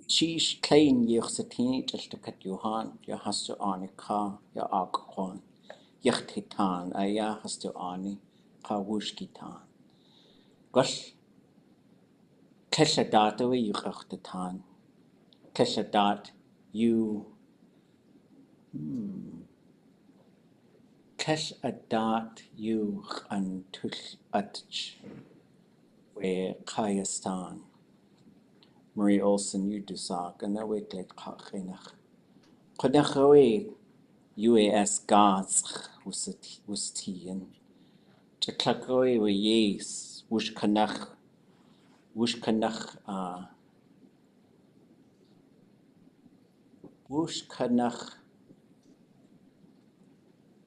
Sheesh klein yechsatini kat Johan, ya hastu ani ka, ya akwan, yechtitan, aya hastu ani, ka wushkitan. Gosh, kesha datawi yuchtitan, kesha dat, you, kesh a dat, you an tush atch, we kayastan. Marie Olson, you do sock, and that way let kachinach. Kodachawe, UAS Gaz, was tian. Chaklakoe, we yes, wush kanach, wush kanach,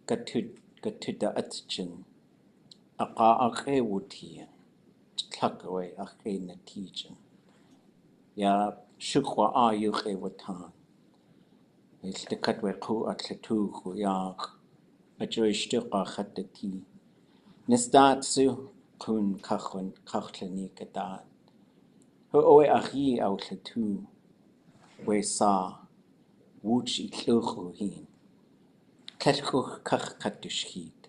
gatuda atchin. Aka ake wutian. Chaklakoe, ake natijan. Ya shukwa ayuke watan. Iltikat we ku atlatu yak. A Jewish tuqa khatati. Nistatsu kun kachlani kadat. Ho oe ahi outlatu. We sa. Wooch itluchu hin. Ketkuch kach katushkid.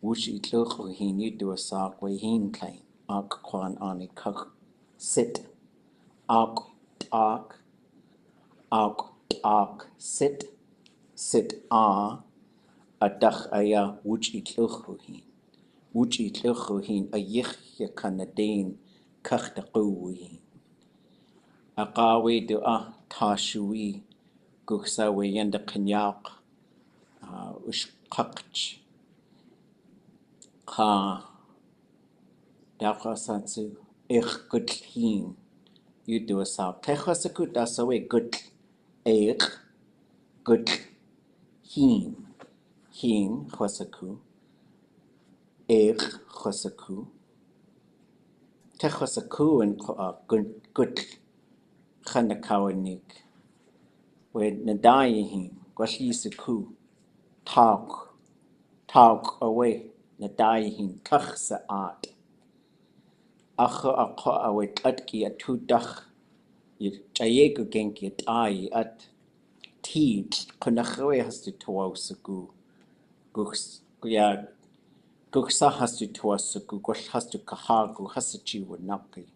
Wooch itluchu hin. You do a sock we hin klein. Ak kwan ani kach. Sit. Ak. Ak. Sit. Sit. Adach aya. Wooch itluchu hin. Wooch itluchu hin. A yich yakanadain. Kach taku hin. Akawe do tashui. Guksa we yenda kanyak. Ushkakch. Ka. Dakasatsu. Guthin. You do a sound. Techasakut dasawe gut. Gut. Hin. Hosaku. Hosaku. Techosaku and gut. Khanakawanik. We nadayihin. Gwashisaku. Talk away. Nadayihin. Kachsa art. Acha awe atki atudach. Jayego genki at teach. Konachawe has to towasaku. Guksa has to towasaku. Gwash has to kahagu. Has to chiwanaki.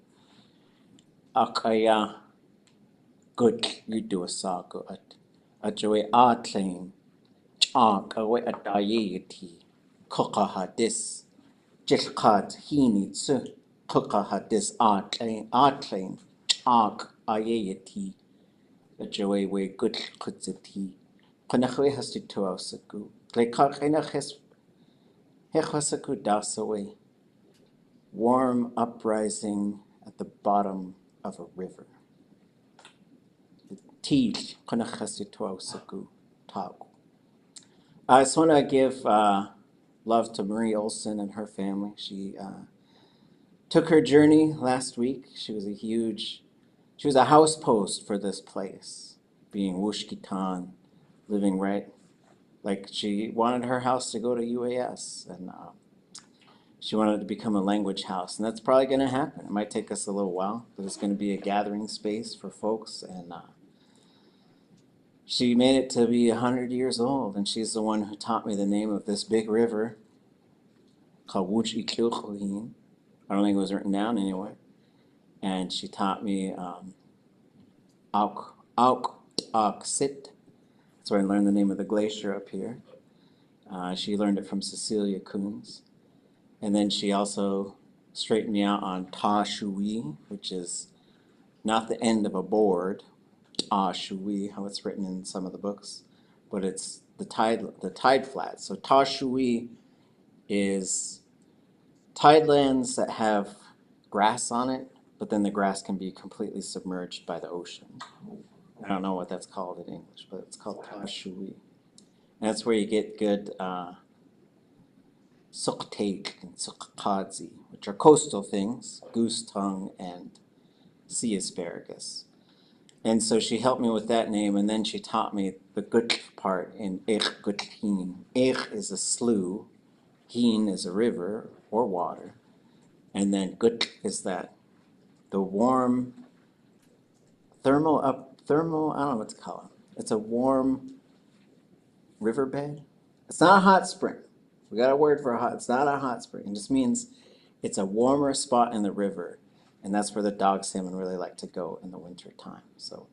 Akaya. Good. You do a sago at. Ajawe atlain. Chak away at dayeti. Koka hadis. Jilkat hinitsu. Koka hadis atlain. Chak ayeti. Ajawe we good kutzati. Konachwe has to towasaku. Lekakinaches. Hechasaku dasawe. Warm uprising at the bottom of a river. Teach. Konachasi towasaku. Taku. I just want to give love to Marie Olson and her family. She took her journey last week. She was a house post for this place, being Wushkitan, living right. Like she wanted her house to go to UAS, and she wanted it to become a language house. And that's probably going to happen. It might take us a little while, but it's going to be a gathering space for folks. And she made it to be 100 years old, and she's the one who taught me the name of this big river called wooch. I don't think it was written down anywhere. And she taught me sit. That's where I learned the name of the glacier up here. She learned it from Cecilia Coons. And then she also straightened me out on ta shui, which is not the end of a board, ta shui, how it's written in some of the books, but it's the tide flat. So ta shui is tidelands that have grass on it, but then the grass can be completely submerged by the ocean. I don't know what that's called in English, but it's called ta shui. And that's where you get good S'eek and S'eek, which are coastal things, goose tongue and sea asparagus. And so she helped me with that name, and then she taught me the gut part in guthin. Is a slough, hin is a river or water, and then gut is the warm thermal, I don't know what to call it. It's a warm riverbed. It's not a hot spring. We got a word for it's not a hot spring. It just means it's a warmer spot in the river, and that's where the dog salmon really like to go in the winter time. So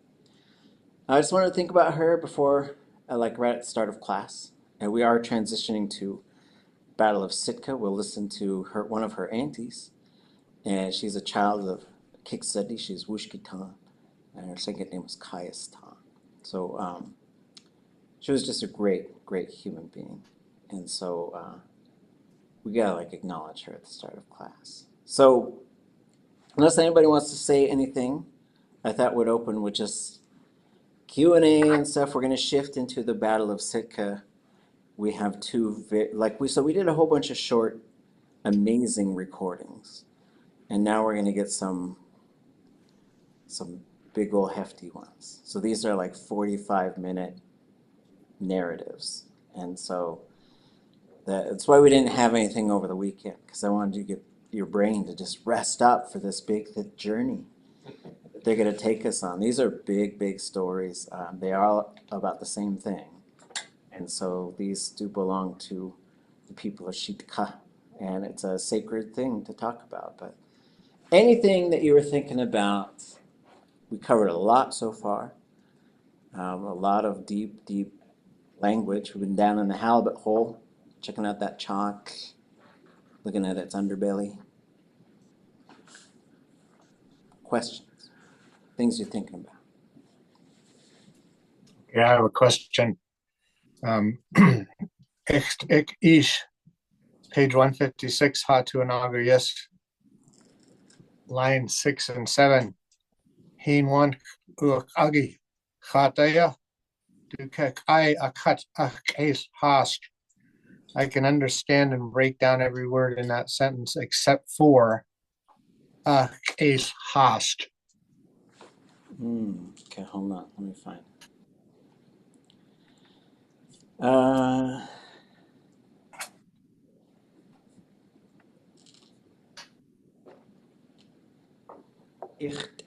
I just wanted to think about her before, right at the start of class. And we are transitioning to Battle of Sitka. We'll listen to one of her aunties, and she's a child of Kiksadi. She's Wushkitan, and her second name was Kayastan. So she was just a great, great human being. And so we gotta acknowledge her at the start of class. So unless anybody wants to say anything, I thought we'd open with just Q&A and stuff. We're gonna shift into the Battle of Sitka. We have we did a whole bunch of short, amazing recordings, and now we're gonna get some big old hefty ones. So these are 45-minute narratives, and so that's why we didn't have anything over the weekend, because I wanted to get your brain to just rest up for this big journey that they're going to take us on. These are big, big stories. They are all about the same thing, and so these do belong to the people of Sheetk'áxʼ, and it's a sacred thing to talk about. But anything that you were thinking about, we covered a lot so far. A lot of deep, deep language. We've been down in the halibut hole, checking out that chalk, looking at its underbelly. Questions, things you're thinking about. Yeah, I have a question. Ish, page 156, ʼatudli.átk, yes, line 6 and 7. Heen one agi chataya dukek I akat case hast. I can understand and break down every word in that sentence except for case hast. Okay, hold on. Let me find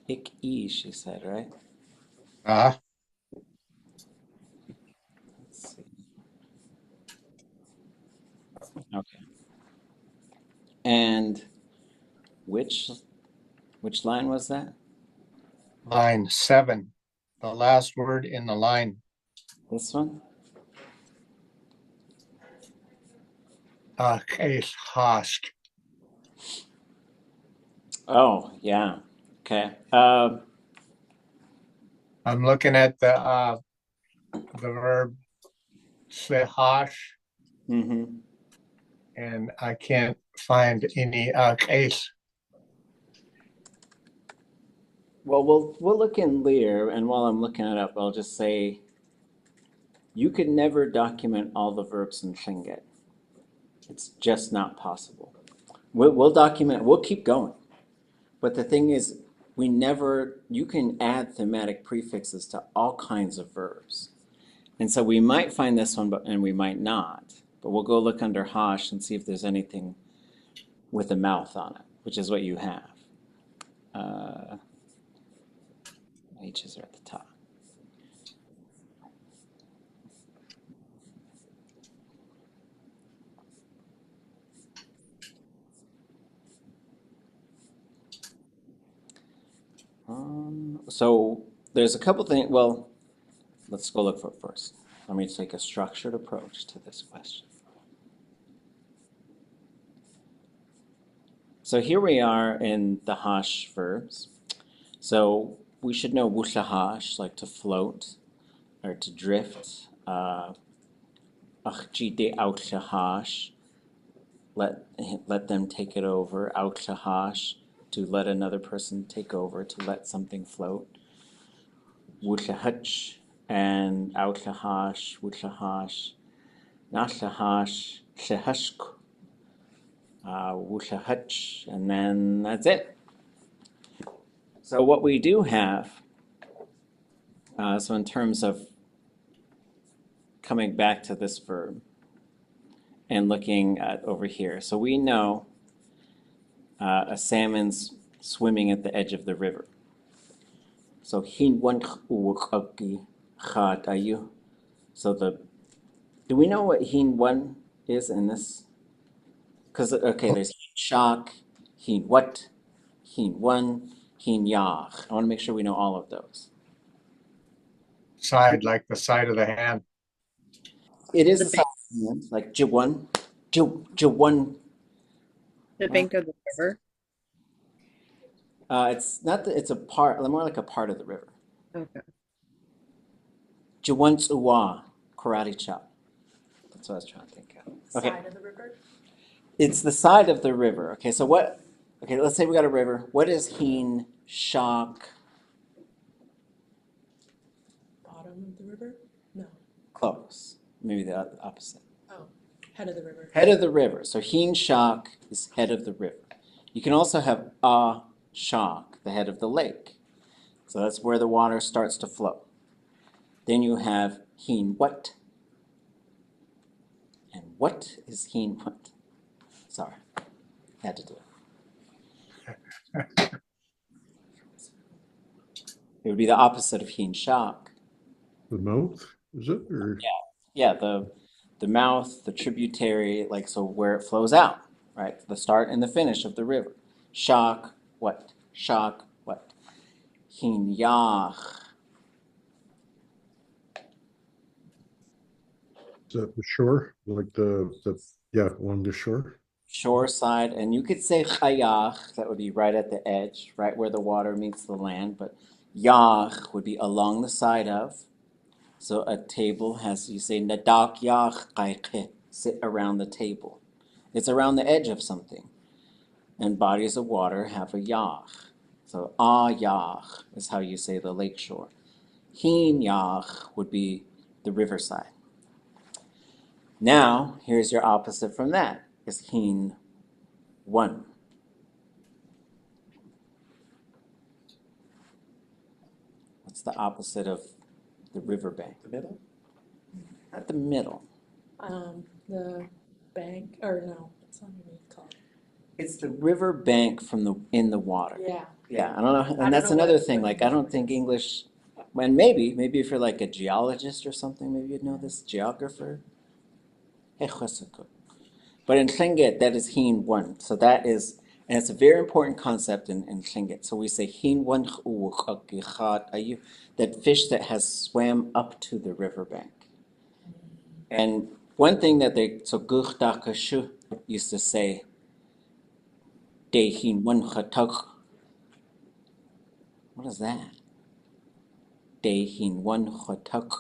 Ich, she said, right? Let's see. Okay. And which line was that? Line 7, the last word in the line. This one? Case hast. Oh, yeah. Okay. I'm looking at the verb sehash, and I can't find any case. Well, we'll look in Lear, and while I'm looking it up, I'll just say you could never document all the verbs in Tlingit. It's just not possible. We'll document. We'll keep going. But the thing is, you can add thematic prefixes to all kinds of verbs. And so we might find this one, and we might not. But we'll go look under hash and see if there's anything with a mouth on it, which is what you have. H's are at the top. So there's a couple things. Well, let's go look for it first. Let me take a structured approach to this question. So here we are in the hash verbs. So we should know wushahash, like to float or to drift. Achjide outshahash, let them take it over. Outshahash, to let another person take over, to let something float. Wushahach and outshahash, wushahash, nashahash, shahashk. Wushahach, and then that's it. So what we do have, so in terms of coming back to this verb and looking at over here, so we know a salmon's swimming at the edge of the river. So hin one ʼuwch chatayu. So do we know what hin one is in this? Because okay, there's hin shock, hin what, hin one, hin yach. I want to make sure we know all of those. Side, like the side of the hand. It is The a side hand, like jiwan, jiwan. The bank of the river. It's not that it's a part, more like a part of the river. Okay. Jiwan uwa, karate chop. That's what I was trying to think of. Okay. Side of the river? It's the side of the river. Okay, so what? Okay, let's say we got a river. What is hin shock? Bottom of the river? No. Close. Maybe the opposite. Oh, head of the river. Head of the river. So hin shock is head of the river. You can also have a shock, the head of the lake. So that's where the water starts to flow. Then you have hin what. And what is hin what? Sorry, had to do it. It would be the opposite of hin shock. The mouth, is it? Or Yeah, the mouth, the tributary, like so where it flows out, right? The start and the finish of the river. Shock, what? Shock, what? Hin yach. is that the shore? Like the yeah, along the shore? Shore side, and you could say chayach, that would be right at the edge, right where the water meets the land, but yach would be along the side of. So a table has, you say, nadak yach qayqeh, sit around the table. It's around the edge of something. And bodies of water have a yach. So yach is how you say the lake shore. Hin yach would be the riverside. Now, here's your opposite from that, is hin one. What's the opposite of the riverbank? The middle? Not the middle. The bank, or no, it's not even called. It's the riverbank from in the water. Yeah. Yeah, I don't know, I and don't that's know another what- thing. what Like, I don't think English. And maybe if you're like a geologist or something, maybe you'd know this. Geographer. But in Tlingit, that is hin one. So that is, and it's a very important concept in Tlingit. So we say hin one that fish that has swam up to the riverbank. And one thing that so Guchtakashu used to say, de hin one chatak. What is that? De hin one chatak.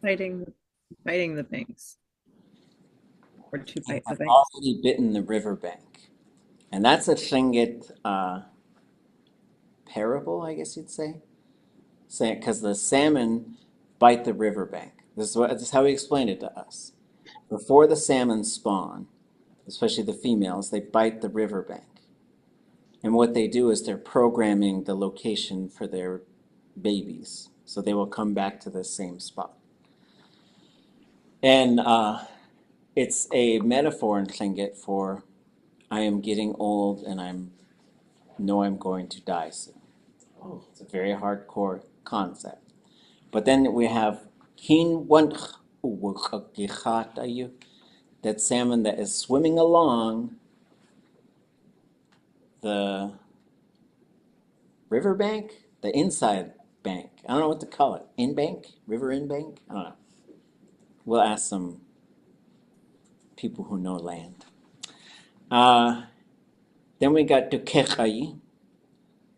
Fighting the banks. Or to fight the Have banks. already bitten the riverbank. And that's a Tlingit parable, I guess you'd say. Because the salmon bite the riverbank. This is how he explained it to us. Before the salmon spawn, especially the females, they bite the riverbank. And what they do is they're programming the location for their babies. So they will come back to the same spot. And it's a metaphor in Tlingit for I am getting old and I'm going to die soon. Oh, it's a very hardcore concept. But then we have hin wanch that salmon that is swimming along the riverbank, the inside bank. I don't know what to call it. In bank? River in bank? I don't know. We'll ask some people who know land. Then we got dukechayi,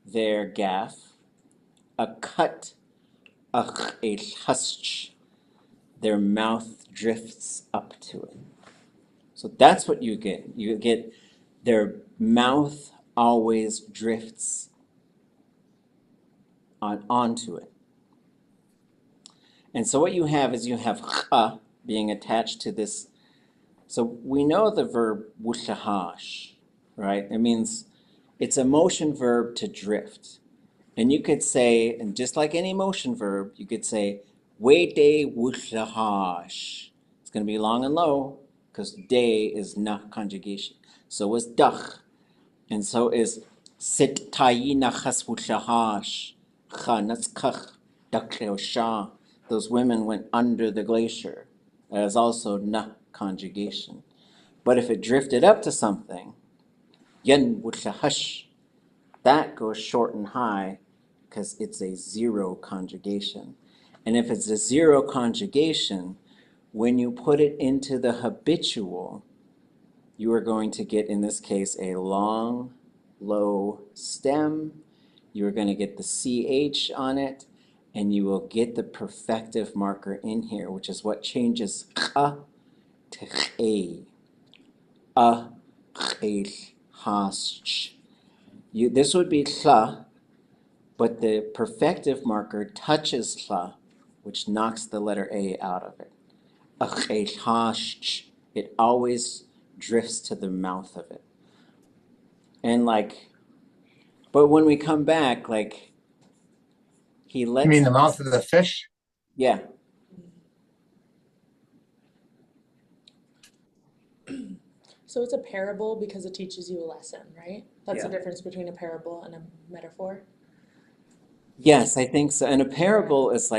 their gaff. A cut, a husch, their mouth drifts up to it. So that's what you get. You get their mouth always drifts onto it. And so what you have is you have ch being attached to this. So we know the verb wushahash, right? It means it's a motion verb to drift. And you could say, and just like any motion verb, you could say, wede wushahash. It's going to be long and low because de is na conjugation. So is dach. And so is S'eek ʼatudli.átk ḥuwligaaw. Those women went under the glacier. That is also na conjugation. But if it drifted up to something, yen wooch, that goes short and high because it's a zero conjugation. And if it's a zero conjugation, when you put it into the habitual, you are going to get, in this case, a long, low stem. You are going to get the CH on it, and you will get the perfective marker in here, which is what changes ch to ch. This would be ch, but the perfective marker touches ch, which knocks the letter A out of it. It always drifts to the mouth of it. And but when we come back, he lets. You mean the mouth of the fish? Yeah. So it's a parable because it teaches you a lesson, right? That's the Yeah. difference between a parable and a metaphor. Yes, I think so. And a parable is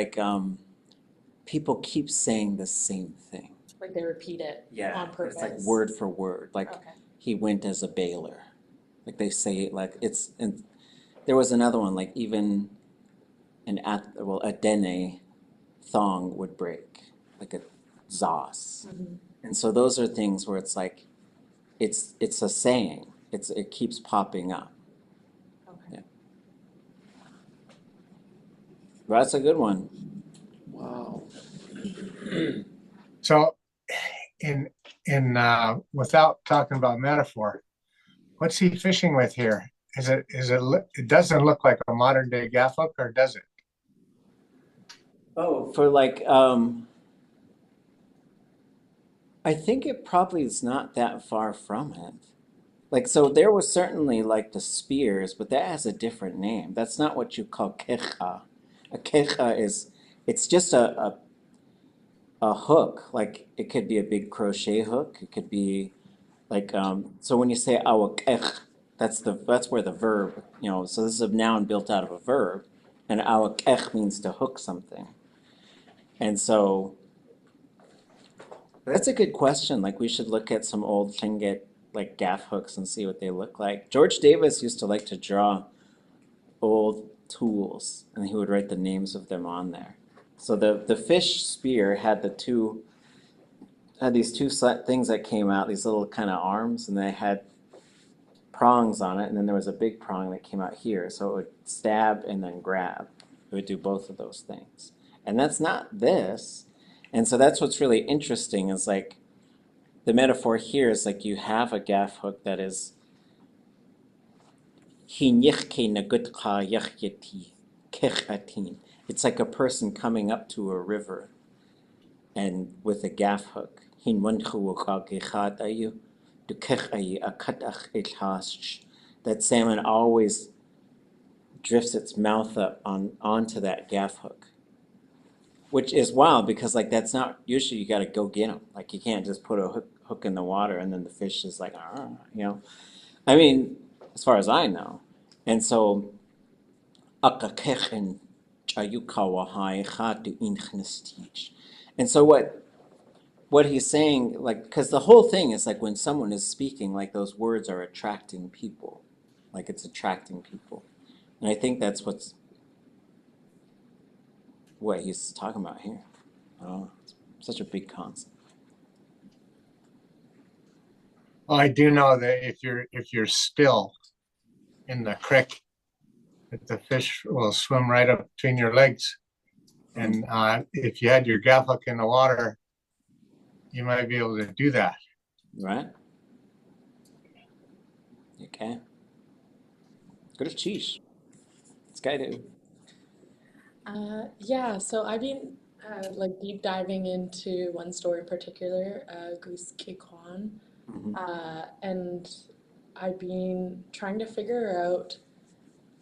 people keep saying the same thing. Like they repeat it on purpose. It's like word for word. Like Okay. he went as a baler. Like they say it like it's. And there was another one like even a dene thong would break, like a zos. Mm-hmm. And so those are things where it's like it's a saying. It keeps popping up. Okay. Yeah. Well, that's a good one. Wow. So in without talking about metaphor, what's he fishing with here? It doesn't look like a modern day gaff hook, or does it? Oh, for I think it probably is not that far from it. So there was certainly like the spears, but that has a different name. That's not what you call kecha. A kecha it's just a hook. Like it could be a big crochet hook. It could be so when you say awakech, that's where the verb, so this is a noun built out of a verb, and awakech means to hook something. And so that's a good question. Like we should look at some old Tlingit gaff hooks and see what they look like. George Davis used to like to draw old tools, and he would write the names of them on there. So the fish spear had these two things that came out, these little kind of arms, and they had prongs on it, and then there was a big prong that came out here, so it would stab and then grab. It would do both of those things. And that's not this. And so that's what's really interesting is the metaphor here is you have a gaff hook that is it's like a person coming up to a river and with a gaff hook. That salmon always drifts its mouth up onto that gaff hook. Which is wild because that's not usually you got to go get them. You can't just put a hook in the water and then the fish is I mean, as far as I know. And so and so what he's saying, because the whole thing is when someone is speaking, those words are attracting people. It's attracting people. And I think that's what he's talking about here. Oh, it's such a big concept. Well, I do know that if you're still in the creek, that the fish will swim right up between your legs. And if you had your gaff hook in the water, you might be able to do that. Right? Okay. Good as cheese. It's guy do. Yeah, so I've been deep diving into one story in particular, Goose Kikwan, and I've been trying to figure out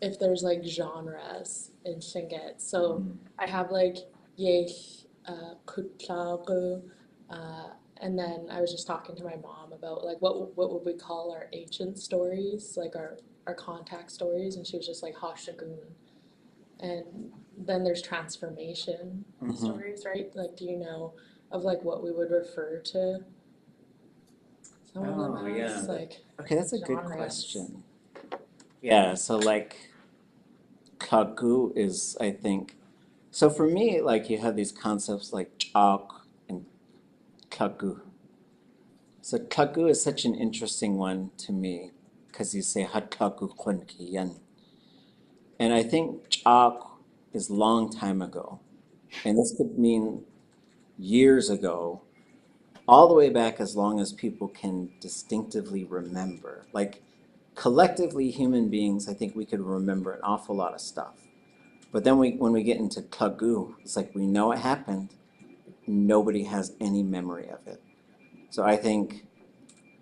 if there's genres in Tlingit. So I have Yech, Ḳuwligaaw, and then I was just talking to my mom about what would we call our ancient stories, our our contact stories, and she was just like Hashagun. And then there's transformation stories, right? Like, do you know of like what we would refer to some of them as? Like, Okay, that's a good genres. question. Yeah, so like kagu is, I think, so for me, like you have these concepts like chak and kagu. So kagu is such an interesting one to me because you say hat kagu khun kiyan. And I think chak is long time ago. And this could mean years ago, all the way back as long as people can distinctively remember. Like collectively, human beings, I think we could remember an awful lot of stuff. But then when we get into Klagu, it's like we know it happened. Nobody has any memory of it. So I think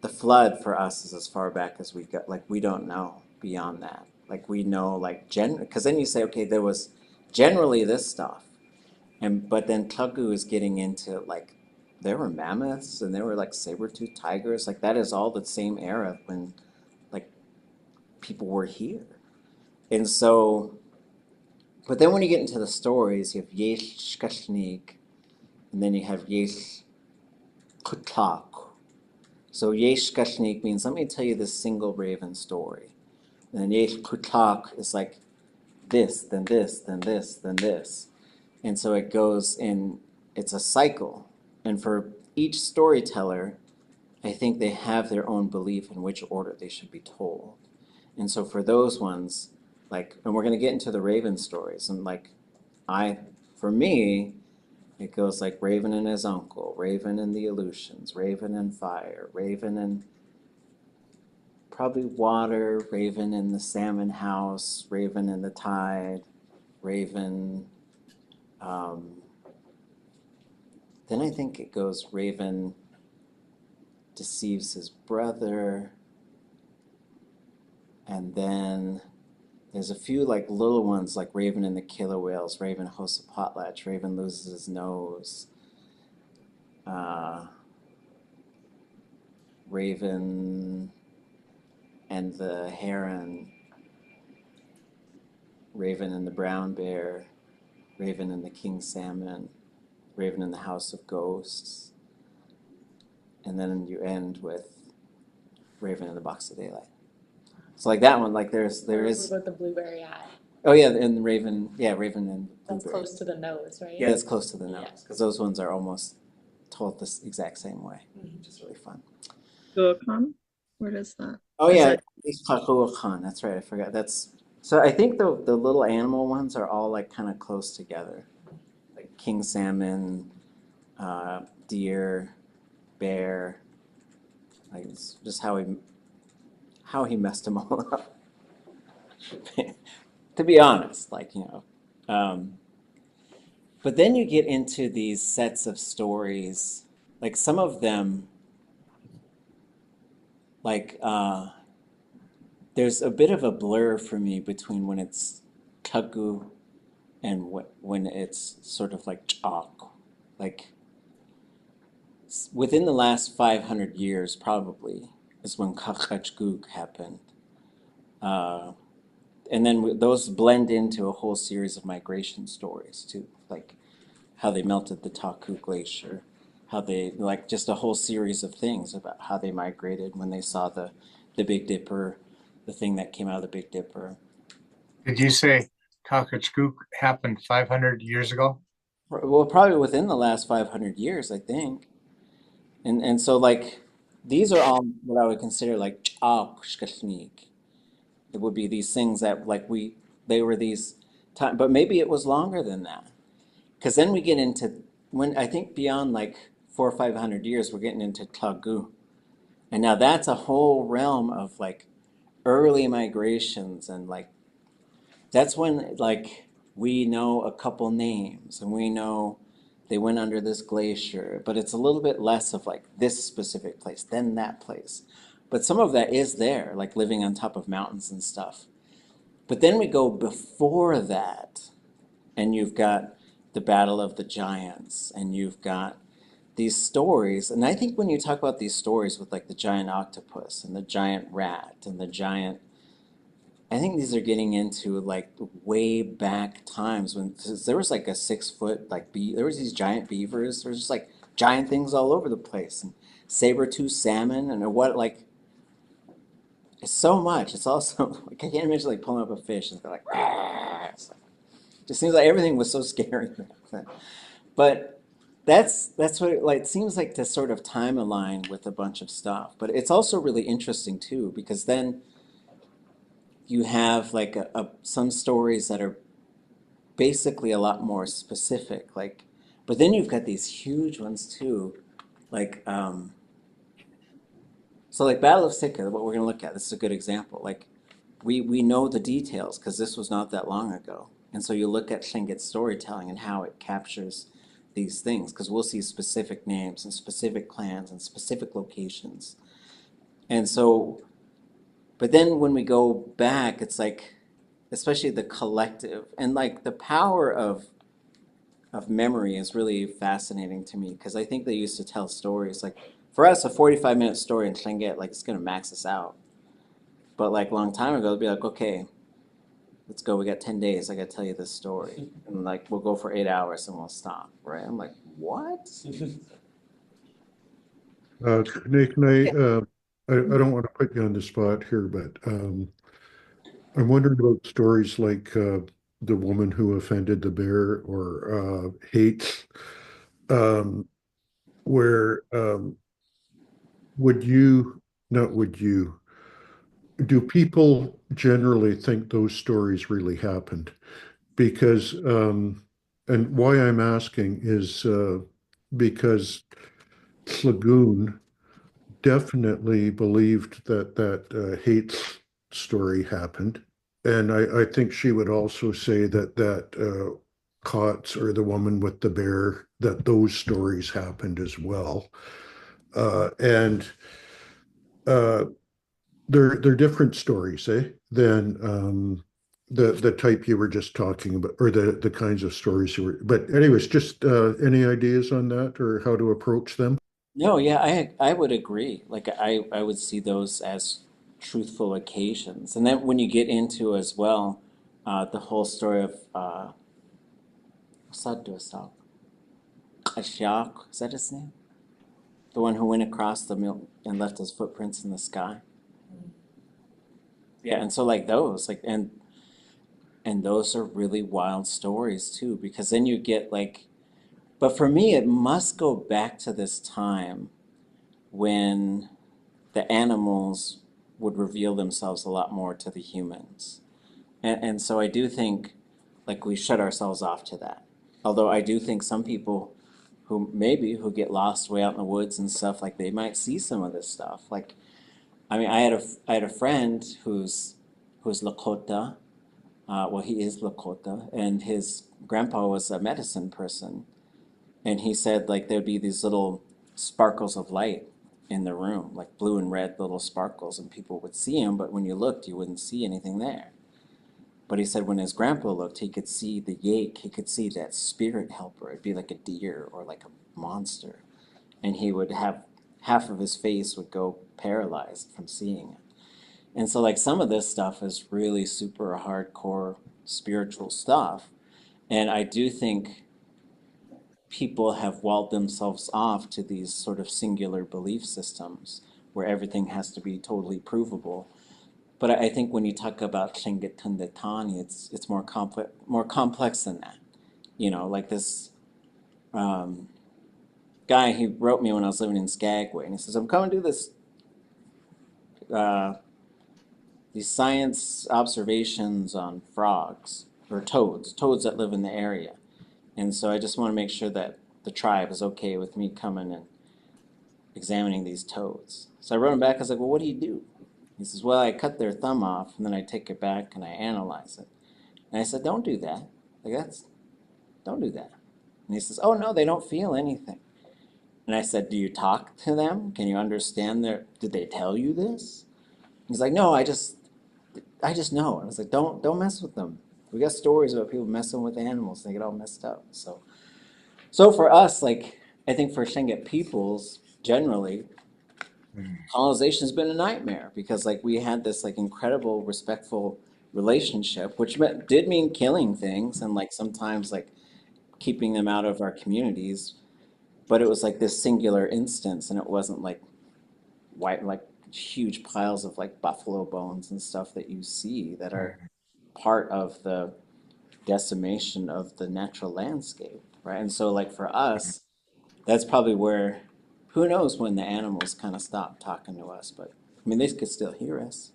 the flood for us is as far back as we got. Like we don't know beyond that. Like we know like because then you say, okay, there was generally this stuff. But then Klagu is getting into like there were mammoths and there were like saber-toothed tigers. Like that is all the same era when like people were here. And so, but then when you get into the stories, you have Sheetk'áxʼ and then you have Sheetk'áxʼ. So Sheetk'áxʼ means let me tell you this single raven story. And then Sheetk'áxʼ is like this, then this, then this, then this. And so it goes in, it's a cycle. And for each storyteller, I think they have their own belief in which order they should be told. And so for those ones, like, and we're going to get into the Raven stories, and like, for me, it goes like Raven and his uncle, Raven and the Aleutians, Raven and fire, Raven and probably water, Raven in the salmon house, Raven in the tide, Raven. Then I think it goes Raven deceives his brother, and then there's a few like little ones like Raven and the killer whales, Raven hosts a potlatch, Raven loses his nose, Raven and the heron, Raven and the brown bear, Raven and the king salmon, Raven in the house of ghosts, and then you end with Raven in the box of daylight. So like that one, like there is. What about the blueberry eye? Oh yeah, and Raven, Raven and That's blueberry. close to the nose, right? Yeah, that's close to the Yeah. nose because those ones are almost told this exact same way, which is really fun. Guacan? Where does that? Oh Is yeah, that- ʼatudli.átk. That's right. I forgot. That's so. I think the little animal ones are all like kind of close together, like king salmon, deer, bear. Like it's just how he messed them all up. To be honest, like but then you get into these sets of stories, like some of them, like there's a bit of a blur for me between when it's kagu and when it's sort of like chalk. Like within the last 500 years, probably, is when Kakachguk happened. And then those blend into a whole series of migration stories too, like how they melted the Taku Glacier, how they, like just a whole series of things about how they migrated when they saw the Big Dipper, the thing that came out of the Big Dipper. Did you say Ḳ'āghāchqūk happened 500 years ago? Well, probably within the last 500 years, I think. And so like these are all what I would consider like ʼatudli.átk. It would be these things that like they were these time, but maybe it was longer than that. Because then we get into when I think beyond like 400 or 500 years, we're getting into Klagu. And now that's a whole realm of like early migrations and like that's when like we know a couple names and we know they went under this glacier, but it's a little bit less of like this specific place, then that place. But some of that is there, like living on top of mountains and stuff. But then we go before that, and you've got the Battle of the Giants, and you've got these stories. And I think when you talk about these stories with like the giant octopus and the giant rat and the giant I think these are getting into like way back times when 'cause there was like a 6 foot like there was these giant beavers. There was just like giant things all over the place and saber-tooth salmon and what like it's so much. It's also like I can't imagine like pulling up a fish and they're like, "Rah!" It's like it just seems like everything was so scary back then. But that's what it like seems like to sort of time align with a bunch of stuff. But it's also really interesting too because then you have like some stories that are basically a lot more specific. Like, but then you've got these huge ones too, like so like Battle of Sika, what we're gonna look at. This is a good example. Like we know the details because this was not that long ago, and so you look at Tlingit's storytelling and how it captures these things because we'll see specific names and specific clans and specific locations, and so but then when we go back, it's like, especially the collective and like the power of memory is really fascinating to me because I think they used to tell stories like for us a 45-minute story in Tlingit like it's gonna max us out. But like a long time ago, they'd be like, okay, let's go. We got 10 days. I gotta tell you this story, and like we'll go for 8 hours and we'll stop. Right? I'm like, what? Can I don't want to put you on the spot here, but I'm wondering about stories like the woman who offended the bear or hates, um, where would you, not would you, do people generally think those stories really happened? Because, and why I'm asking is because Slagoon definitely believed that Hate's story happened. And I think she would also say that Kotz or the woman with the bear, that those stories happened as well. And uh, they're different stories, than the type you were just talking about, or the kinds of stories you were. But anyways, just any ideas on that or how to approach them? No, yeah, I would agree. Like I would see those as truthful occasions, and then when you get into as well, the whole story of Saddusak, Ashok, is that his name? The one who went across the milk and left his footprints in the sky. Yeah, and so like those, like and those are really wild stories too, because then you get like, but for me, it must go back to this time when the animals would reveal themselves a lot more to the humans. And so I do think like we shut ourselves off to that. Although I do think some people who get lost way out in the woods and stuff, like they might see some of this stuff. Like, I mean, I had a friend who's Lakota. Well, he is Lakota, and his grandpa was a medicine person, and he said like there'd be these little sparkles of light in the room, like blue and red little sparkles, and people would see them, but when you looked, you wouldn't see anything there. But he said when his grandpa looked, he could see the yake, he could see that spirit helper. It'd be like a deer or like a monster, and he would have half of his face would go paralyzed from seeing it. And so like some of this stuff is really super hardcore spiritual stuff. And I do think people have walled themselves off to these sort of singular belief systems where everything has to be totally provable. But I think when you talk about Tundetani, it's more complex than that. You know, like this um, guy, he wrote me when I was living in Skagway, and he says, "I'm coming to do this uh, these science observations on frogs or toads that live in the area, and so I just want to make sure that the tribe is okay with me coming and examining these toads." So I wrote him back. I was like, "Well, what do you do?" He says, "Well, I cut their thumb off and then I take it back and I analyze it." And I said, "Don't do that. Like don't do that." And he says, "Oh no, they don't feel anything." And I said, "Do you talk to them? Can you understand did they tell you this?" He's like, "No, I just know." And I was like, don't mess with them. We got stories about people messing with animals, they get all messed up. So for us, like I think for Tlingit peoples generally, colonization has been a nightmare because like we had this like incredible respectful relationship, which did mean killing things and like sometimes like keeping them out of our communities, but it was like this singular instance, and it wasn't like white like huge piles of like buffalo bones and stuff that you see that are part of the decimation of the natural landscape, right? And so like for us, that's probably where, who knows when the animals kind of stop talking to us, but I mean they could still hear us.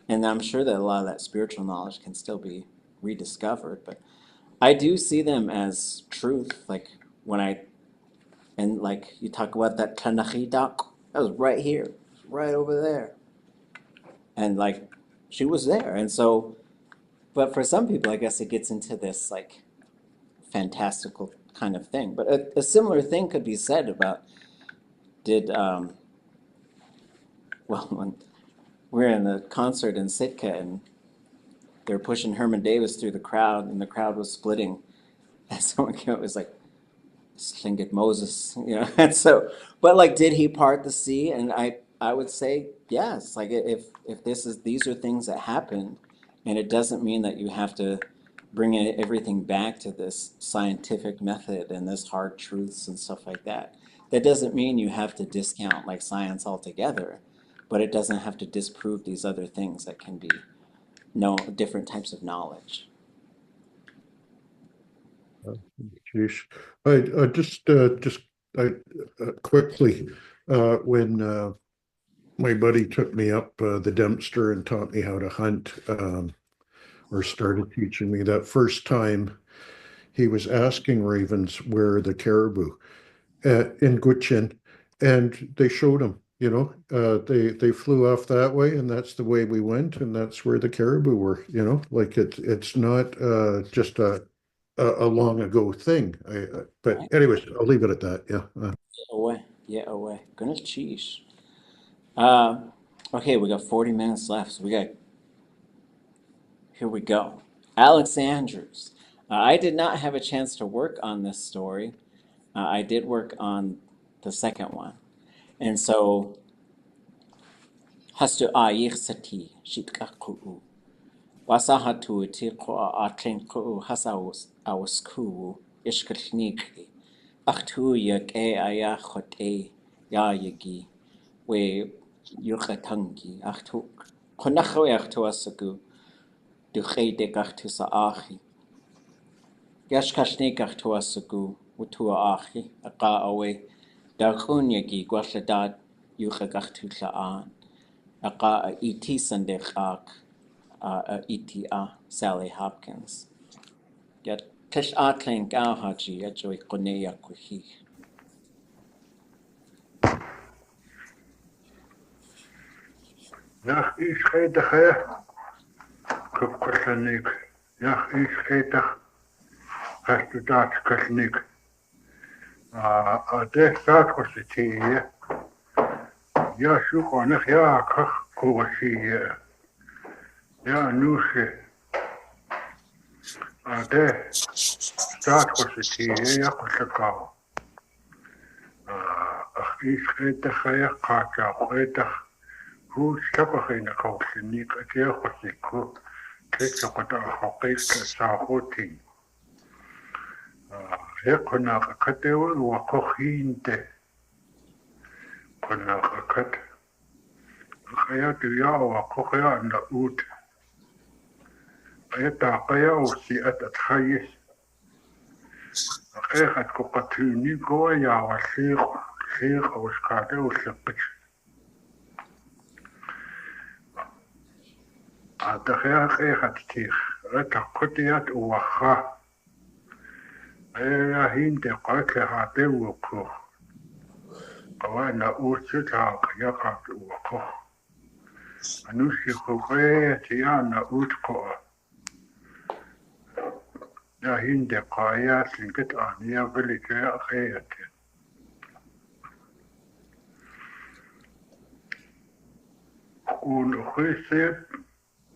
And I'm sure that a lot of that spiritual knowledge can still be rediscovered, but I do see them as truth. Like when and like you talk about that Tanakhidak, that was right here, right over there. And like she was there. And so, but for some people, I guess it gets into this like fantastical kind of thing. But a similar thing could be said about did, well, when we were in the concert in Sitka and they were pushing Herman Davis through the crowd and the crowd was splitting. And someone came up and was like, Slinged Moses, you know. And so, but like, did he part the sea? And I would say yes. Like, if these are things that happened, and it doesn't mean that you have to bring everything back to this scientific method and this hard truths and stuff like that. That doesn't mean you have to discount like science altogether, but it doesn't have to disprove these other things that can be different types of knowledge. Geez. I just I quickly when my buddy took me up the Dempster and taught me how to hunt, or started teaching me that first time, he was asking ravens where the caribou in Gutchin, and they showed him. You know, they flew off that way, and that's the way we went, and that's where the caribou were. You know, like it's not just a long ago thing. But Right? anyways, I'll leave it at that. Yeah. Away, yeah, away. Goodness, cheese. Uh, okay, we got 40 minutes left, so here we go. Alex Andrews. I did not have a chance to work on this story. I did work on the second one. And so, hastu ayich sati, Sheetk'áxʼ wasahatu tiqo atlenko hasawusku ishkalniki. Achtu ke aya khote ya yagi we yukatangi achtu konachwe achtu asagu dukhede achtu sa achi yashkashne achtu asagu utua achi aqa awe darkhun yagi gwashadat yukagachtu saan aqa iti sandekak iti Sally Hopkins yat tish atlen gao haji yachoi koneya kuhi. Nach ischedach kupkalnik. Nach ischedach hast du daat kalnik. De staat was het hier. Ja, zoek nog ja, kach kowashi. Ja, noesje. De staat was het hier, ja, ḳuwligaaw. Ach ischedach ja, kaatja hoe schappig kalnik. Het heel goed. Kijk, wat er gegeven zou goed zijn. Kuna katewa wa kohinte kuna kat kaya tuya wa kohya na ut ayata kaya usi atat khayis akhat ko katuni go ya wa khir uskade usqit atakhya khat tikh atakhtiyat wa kha hinte qaka hate woko qawana urchita yaqa woko anushi khoe tiana utko ya hinte qaya sinket ania velike akhayat kun khise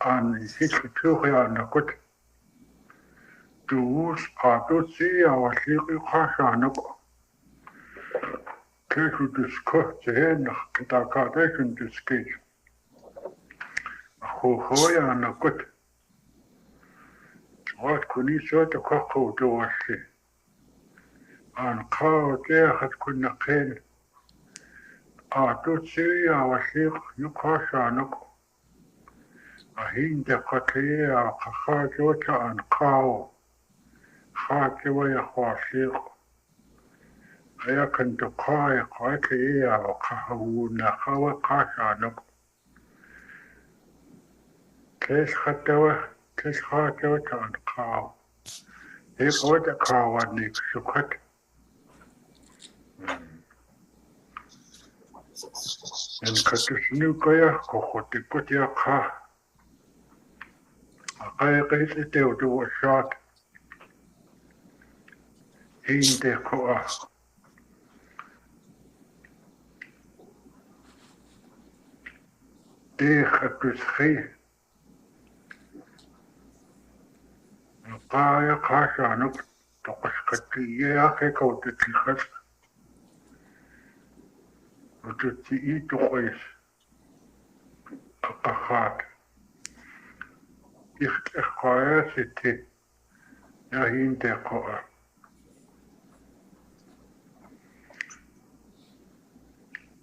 an hiskituya nakut dus ʻatudli awalliqi qashanako kesu tusko tsehenaq kitakaataysun tuskis akhuhoya nakut Wat kuni soort kakao doorsi. Aan kou tegen kunnen geen. Tot zie was zich nu kasaan ook. Hinde katea kaka jota aan kou. Gaat je weer was zich. Hij kan de kaai katea kahou na kawa kasaan ook. Kes gaat jota aan kou. Ik hoor de kou aan niks zoekt. En katusnu kaya kokote kotia ka. Kaya kaisi teo tuwa shot. Hinde koa. Te katus khi. Kaya kasa no. Tokas katiye ake kaute tikas. Ututi ito kois. Akakat. Ich kaya siti. Ja hinde koa.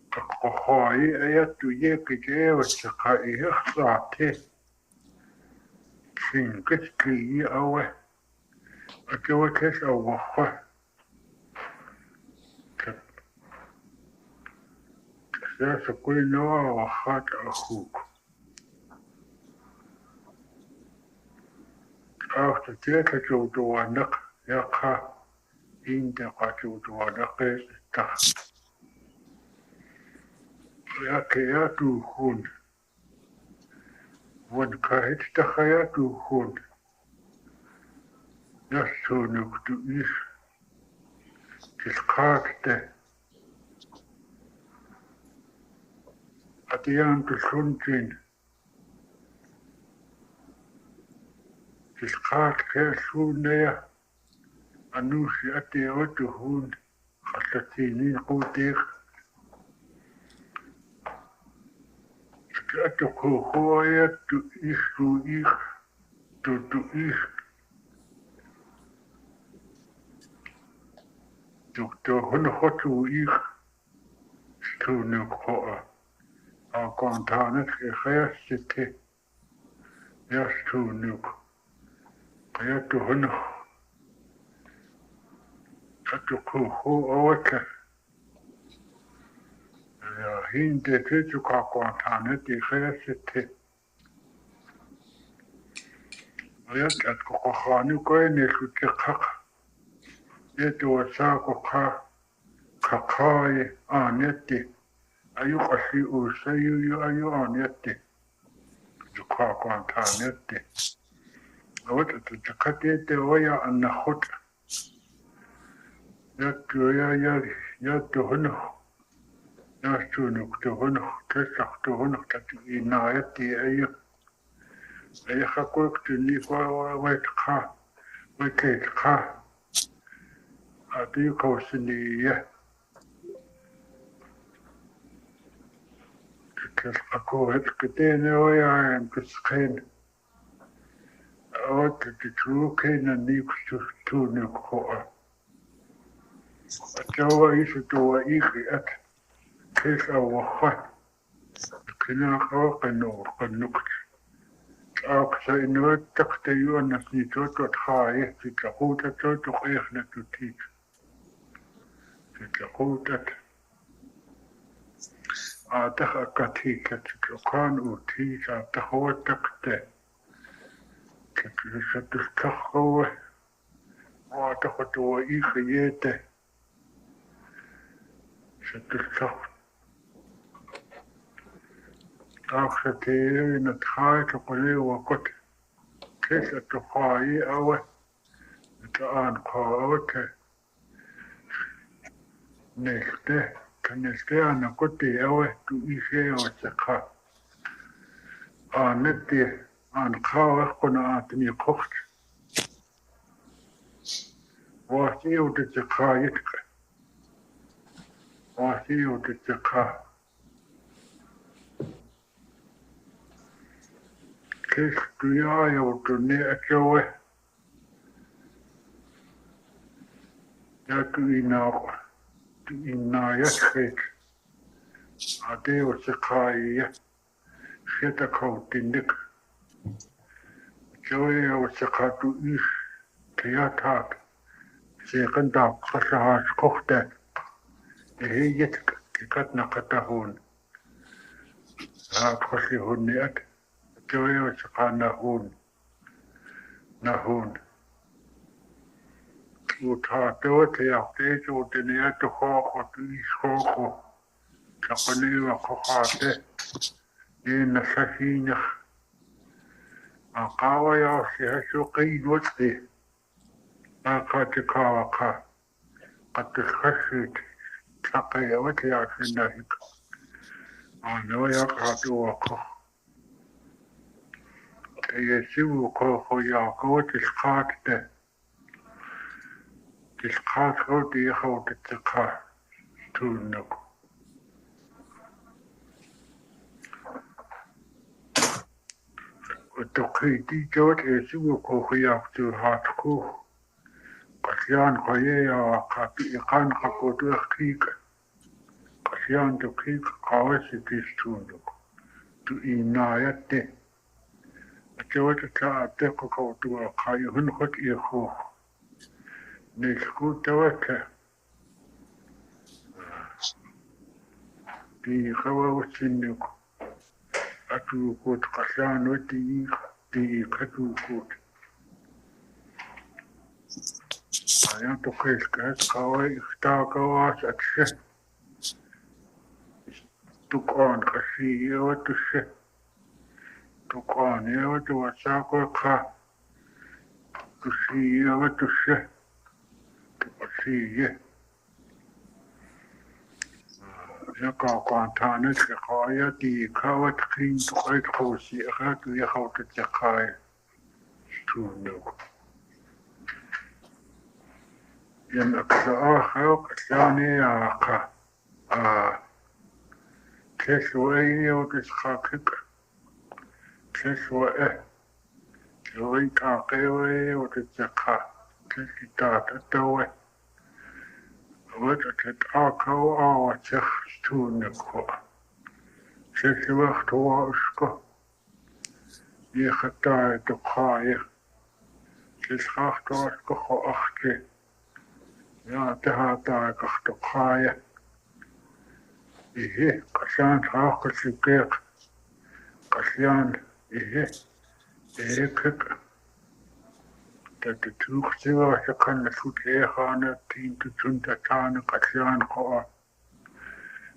Kakahai ayatu ye kije wachaka iya sate. Singit kiyi awe. Akewa kes awaha. Sasa kuinoa wahat ahuk. After teka jodoanak yaka inda ka jodoanak ta. Yake ya tu hun. Wan ka hita ya tu hun. Nasonuk tu is. Kiskakte. Atiyan tu suntin. Kiskakte sunaya. Anóoshi ate otu hun. Khatatinin kutik. Atu kuhoya tu is tu is. Tu is. Tu hun hotu is. Tu nu koa. Akantanet khayasite. Yas tu nu. Kaya tu hun. Atu kuho awaka. Ja hinde tu kakantanet khayasite. Ayat at kukhanu koe ne kutikak. Yetu wasako ka. Kakai aneti. Ayu kasi usayu ayu aneti. Kakantaneti. Awat atu jakate te oya anahot. Yatu yatu hono. Yatu nuktu hono. Tesaktu hono. Tatu inayeti ayu. Ayu hakwektu ni kwa wait ka. Wait ka. Atu kausini ya. Ako het ketene oya en kuskhen. Awat atu kena nikstu tu nukoa. Atawa isu tuwa iki at. Kesa waha. Kena kawa kanukt. Aksa inuat takte yuan nasni toto thaye. Sitakuta toto kehna tutik. Sitakutat. Ataka katika tukan uti atawa takte. Kisa tuskakowe. Ataka tuwa iki yete. Satusak. Aksa teye na thaye tukale wakot. Kisa tukhaye awe. Taan kaawate. Neste. Kaneste anakote awe tu ishe wasaka. Anete an kawa kuna atni kocht. Wasi utachaka yitka. Wasi utachaka. Kes tuyaya utune achawe. ja tu ina skit ade o se kai skita kautindik joy o se katu is tiatat se kan da khasha skochte heyet kat na katahun ha khoshi hunniat joy o se kana hun na hun uta to te a te to te ne to ho tu is ho ka kone wa khate na sahina a kawa ya se so kai wotse a ka te kawa ka at khashit takai ya wate ya sinna hik a no ya ka to wa ko te ye sibu ko ya ko te khate te khate ko te ho te ka tu no to kai ti jo te sibu ko ya tu hat ko Kasihan kaya ya kapi ikan kapotu kik kasihan tu kik kawas itis tunduk tu inayate acawa tu taate ko kautu kaya hunhut iho nisku tawake di kawa usinuk atu kut kasihan wati di katu kut ayam tu kiskas kawa ikta kawas atshe tukon kasi ya watu se tukon ya watu wasako ka tusiye watu se tusiye ya ka kwantane se kaya di kawat kin tukai kosi ka tu ya hauta tsakai tunu yan aksa ha kasane ya ka a keswa ya watu skakik keswa Joey ka kewe o te tsaka te ki tāta taue. Wata te tākau awa tsek stūne ko. Se se wachtu wa usko. Ie khatai te khaie. Se schachtu usko ko achte. Ja te hatai kachtu khaie. Ihe kasaan haakka sikek. Kasaan ihe. Ihe kik. Dat de toegzicht je kan het goed leergaan, 10 tot 20 jaar kasjan gaan.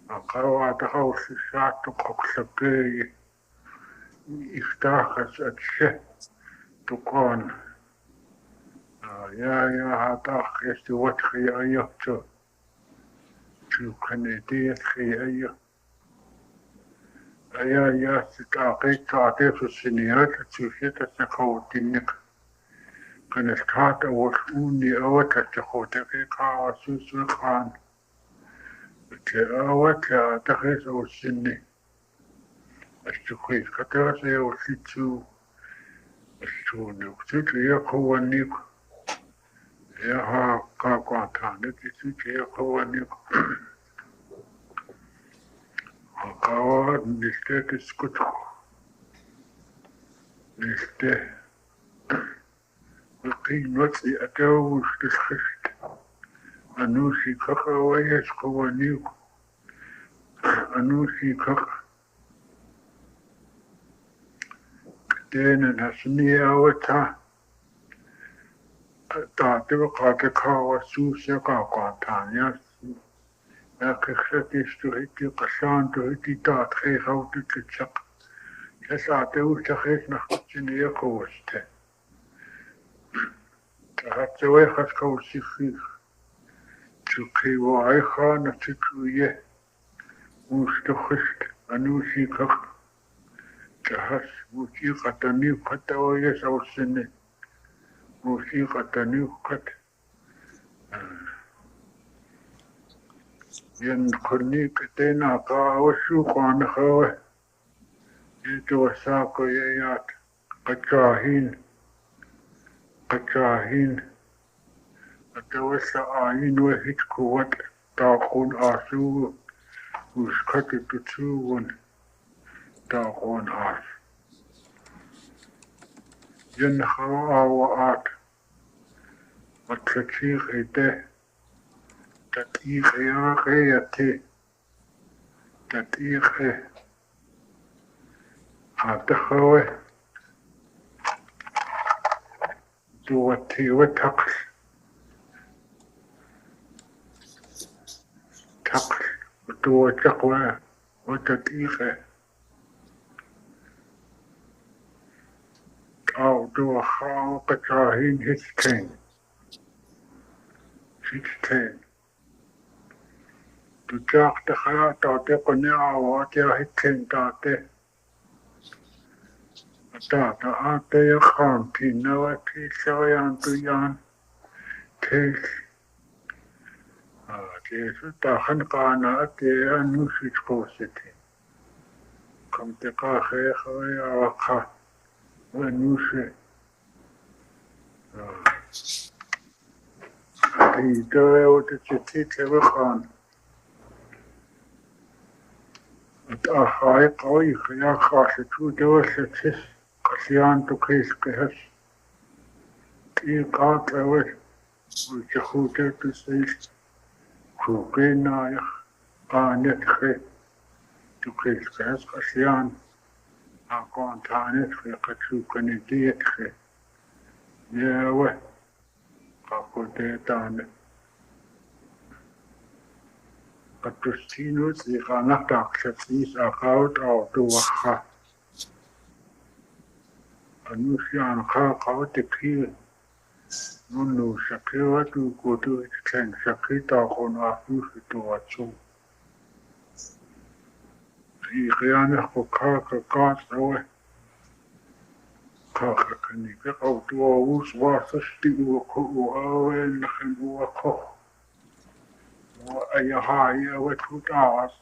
Dan gaan we de house zat op zakje. Ik dacht het ze te gaan. Ja, dacht is de wat je zo. Zo kan het je. Ja, het eigenlijk gaat even sineert, het zit dat ze gewoon niet. Kan het gaat over unie uit dat je goed hebt gehaald, zo gaan. Het oude dat is ook zin. Als je goed gaat, dat is ook iets zo. Als je nu zit, je gewoon niet. Ja, kan aan het is je gewoon niet. Akawa niet is goed. Niet. Geen wat die atouw is geschikt. Anóoshi kaka is gewoon nieuw. Anóoshi kaka. Tenen has niet outa. Dat we gaan kawa suusja kan ja. Ja, gezet is toch ik kasaan toch die daat geen houten te zak. Je zat ook toch eens nog iets in je geweest. Dat ze weg als kousje. Toen kreeg hij gaan naar de koeien. Moest de gist Anóoshi kak. Dat moet je gaat er nu gaat je zou zinnen. Moest je gaat er nu gaat. Yen kon niet tena ka zoek aan de gauw. Het was zaken je had. Kachahin. Atawasa ainu hit kuwat taakun asu uskati tutuun taakun as. Yen hawa awa at matlatir ete tatir ate tatir atahawe tuwatiwa taks tuwatakwa watatir au tuwahaw katahin hitken tutaq taha tate kone awa tia hitken tate Tata ate ya khanti nawa kisayan tuyan tes Jesu tahan kana ate anusit kositi kamte ka khaya awakha anusit ito ote chiti tewe khan at ahai koi khaya khasi tu dewa setis kasiyan tu kis kehas ki ka tewe Uchahuta to say Kukina Nethe to Christmas, Asian, Akontanet, Katukan Diethe. Yewe, Kakotetan. Patrustinus, the Ranatak, these are out of the Waha. Anusian Kakao the Kill. Nunu Shakira to go to it, can Shakita on our future to our soul. Rihanna for Kaka God's away. Kaka can you get out to our woods, water, steal, cook, away, and walk. What a high, what put ours.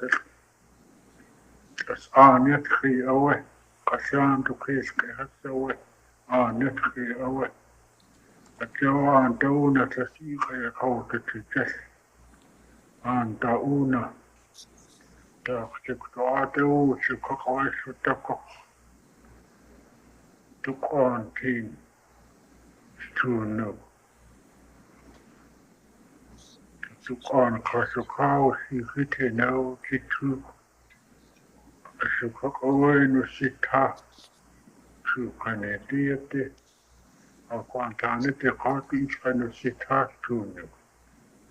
As Arnet tree away. Kashan to kiss has away. Arnet tree away. A Joe and Dona to see her hold it to just. And Dauna. The Chicago, Chicago, Chicago. To quarantine. To know. To Kasukawa, he hit now, Kitu. Chicago in the Sita. To Canadiate. A quantanity copies and the Sita to know.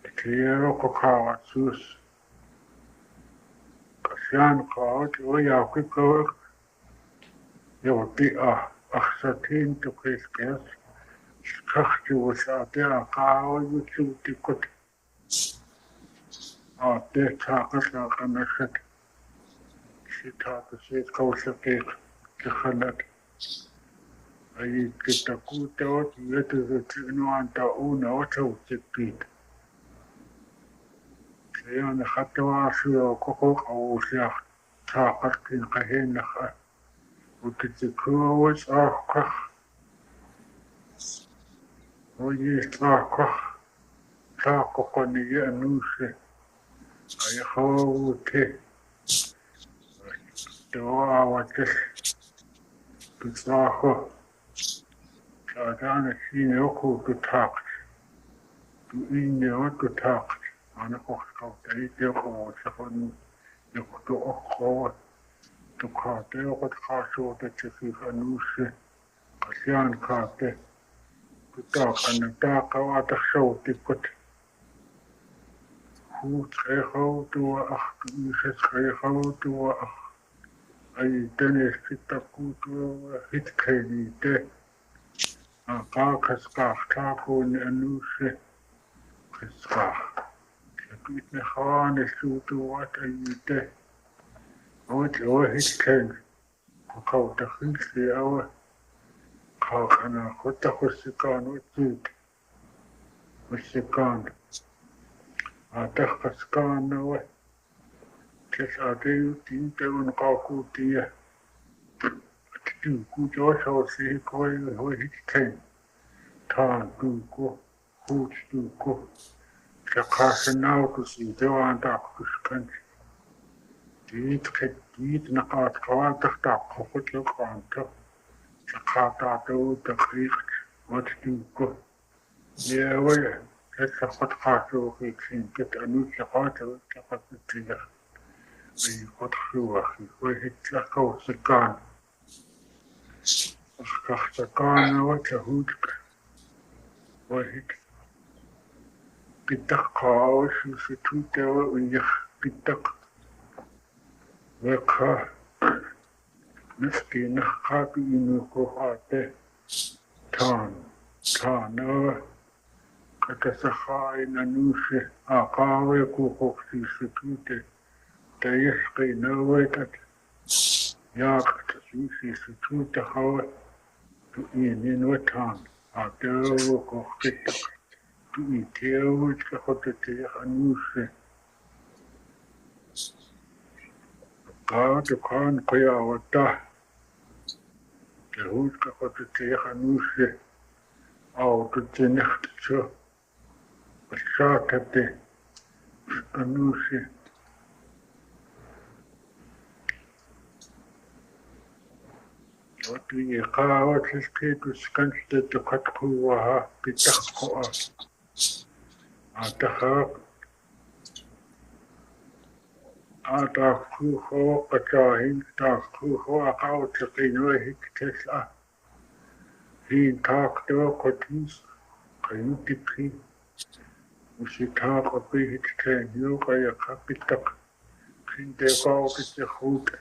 The clear Kokawa Sus. Kashan called, we are quick work. There will be a 13 to Christmas. Schacht was out there, a cow, you shoot the good. Out there, talkers like a message. She talked to say, Coach of Cake, the Hanet. I get a good out, yet is a tune on the own auto to beat. Say on the Hatawashi or Coco, or talkers in Kahena. Would the crew was our Oye, Taco con the Anóoshi. I hold it. Do our test. To Saho. Sadana Shinoko to talk. To India to talk. And of course, they do all seven. You could do all to Kate, what Kaso that you see Anóoshi. Kasian Kate. To talk and the dark out the show to put. Hoe schreeuw door achter u geschreeuw door ai tene kita kutu hitkeni te a kakas kahta kon Anóoshi kaskah het me gaan is to wat ai te wat hitken kau ta khisi awa khana khota khosikan utut khosikan ata khaskan awa Kesade tinte un kakutia. Tu kujo so si koi hoi hitken. Ta duko. wooch tuko. S'eek nautus in tewan dakus kan. Diit na kaat kawan tak khokot lo kanta. S'eek daat wat tuko. Yeah, well, that's a hot heart of it. Get a new heart of it. I got through. I hit the house again. The gun, what a hood. I hit the car, she's a two tower when you hit the car. Miskin, happy in the go out there. Turn, Kata sa hain anusi a kawe kukok si sutute te iske nawe tat ya kata si sutute hawe tu inin watan a tewo kok kitak tu I tewo ka kota te anusi ka tu kan kaya wata te hut ka kota te anusi au tu te nekta so Shakate Anóoshi. What we call it is Petrus constant to cut Kuwaha, Pitako. Ataha Atakuho, Atahin, Takuho, out to Kinohi Tesla. He talked about Cotis, Kayuki. She talked about it, you by a capital. In the go with the hood.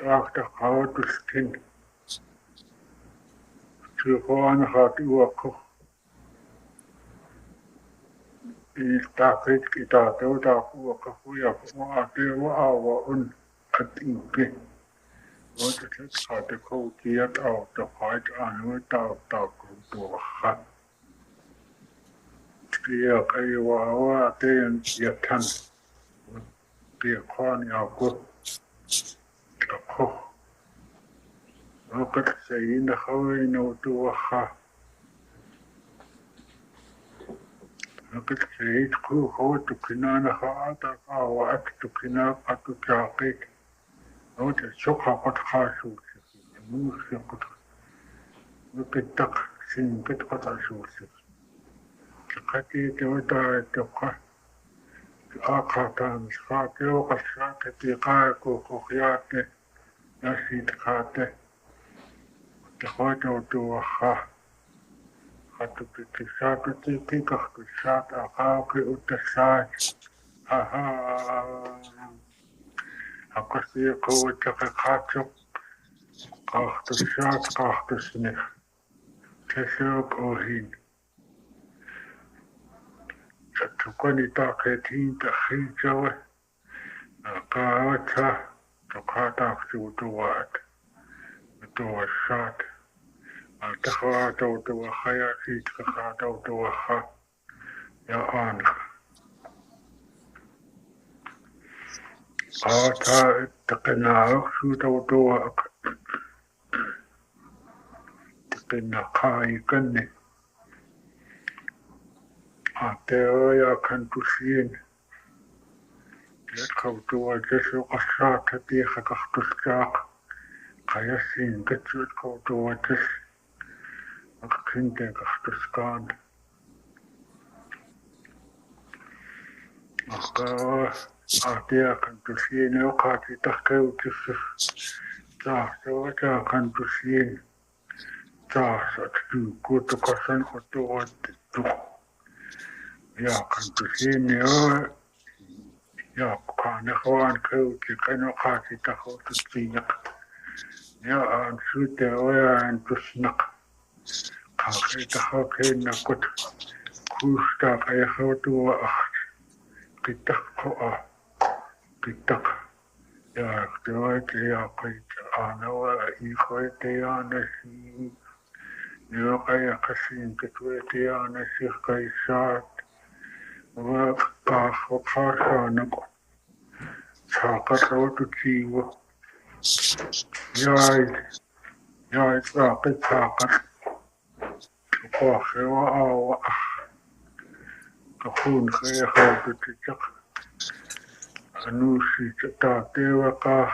After how to skin. To go on how to work. Is that it out of work? We have more our own at Inke. What is it? How to go get out the fight and without to a hat. Yeah, I was then yet ten. Be a corny of good. Look at saying the hurry no to a hat. Look at say who hold to Kinana Hat, our act to Kina at the Jackie. Not a shock of Hashu. Look at duck, sing get what I should. The Kaki to die to cut. The Akatans, Fatio, a shot at the Kaiko, Koyate, Sheetk'áxʼ. The photo to a ha. Had to pick the shot at the pick of the shot, a hawk with the side. Aha. I could see a cold took a catch up. Ach, the shot, ach, the sniff. Tessel go hin. To go in the dark 18 to Hijawa. A Gawata, to cut off to the what. The door shot. A Tahar to a higher seat, the cut out to a hat. Your honor. Ata, the canal, shoot out to work. Kai Gunny. There I can to see in. Let go to a just a shot at the Hakatus Jack. I seen get you go to a just a king of the scan. There I can to see no cat it a go to so I can to see. That's too good to caution or to what to. Yeah, can to see me. Yeah, can I go and coach? You cannot catch it out to see it. Yeah, and shoot the oil and to snack. Catch it out in a good cool stuff. I have to get up. Yeah, do it. Yeah, I know you quite on the sea. You I can get with the honest shot. Work off for Carson. Chocolate out to Chivo. Yard, rocket chocolate. وخوا كخون خيخا بتجك أنوشي تتاتي وقا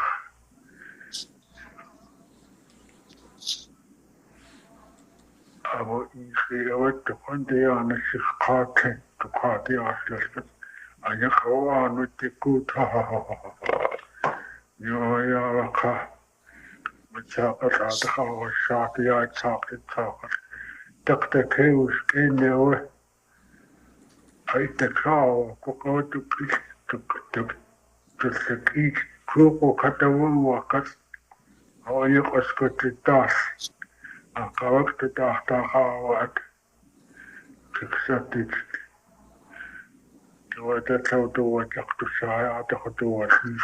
أبو إيخي أود تقندي أنا شخاتي تقاتي أشلسك أنا خوان وتكوت يا وقا متساقط عدخا والشاطي عدساقط ساقط تقتكي وشكيني وه أيتكاو كوكوتو كيش تسكيش كوكو كتوو وقت هو يقسكت التاس أقوكت تحتها وقت كسكتت توتتو توتقت الشايع تخطو وشيش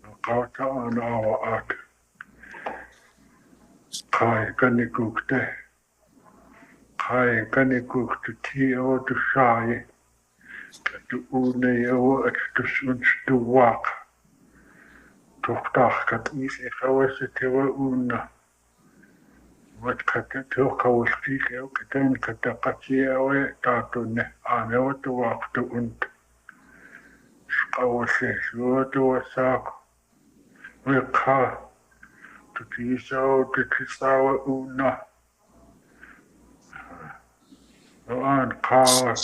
أقوت أنا وقت قاي كني كوكته قاي كني كوكت تيو تشاي تقولي وقت تسنش تواق تختار كتيس إخوة وأنا وتكتتو كوشتيك أو كتن كتقتي أو تاتونه أنا وتواقت أنت شقوسي شوت وساق وقها تتيسو تتساو أنا وأن قاوة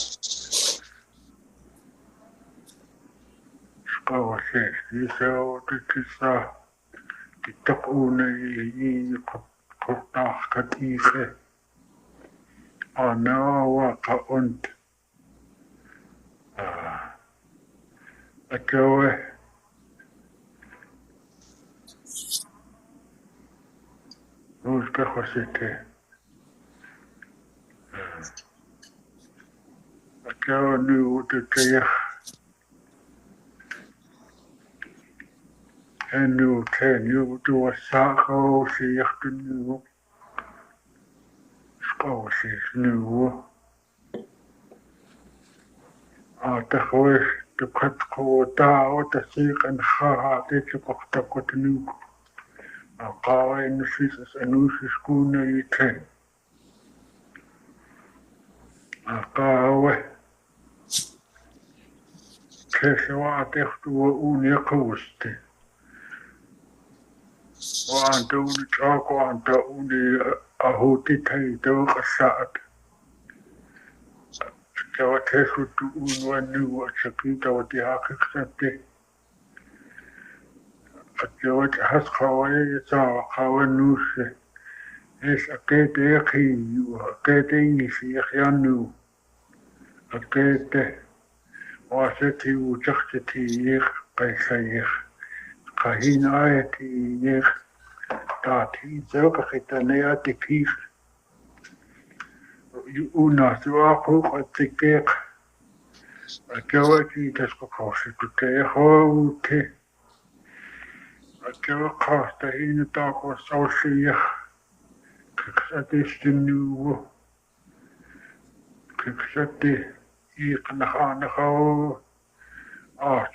شقوسي تتيسو تتساو تتقوني قطاع كتيسة أنا واقع أنت أتوه روز كخوشته أتوه نيو تتيخ أنو تانيو توساقو سيخت نيو سقوسيس نيو أتخوش تبخت قوتا وتسيق انخاها تيتشقق تقوت نيو أقاوي نسيس أنوش سكون يتين أقاوي كيسوا تختو وأون يقوستي وأنتوني تاكو أنتوني أهوتي تيتو قسات كوا تيسو تؤون ونو وشكيتا وتيهاكك سنتي كوا تحس خواي يساوى خواي نوشي إيش أكيد يخي وأكيد ينسي يخيانو أكيد واسطي وشختي يخ قيسيخ قهين آيتي يخ تاتي زوك ختانياتي كيف يؤنا سواقو قتكيك أكواتي تسكو خوشي تتيخوتي أكوا قاستهين تاكو صوشيخ ككساتي سنوو ككساتي يقنخانخو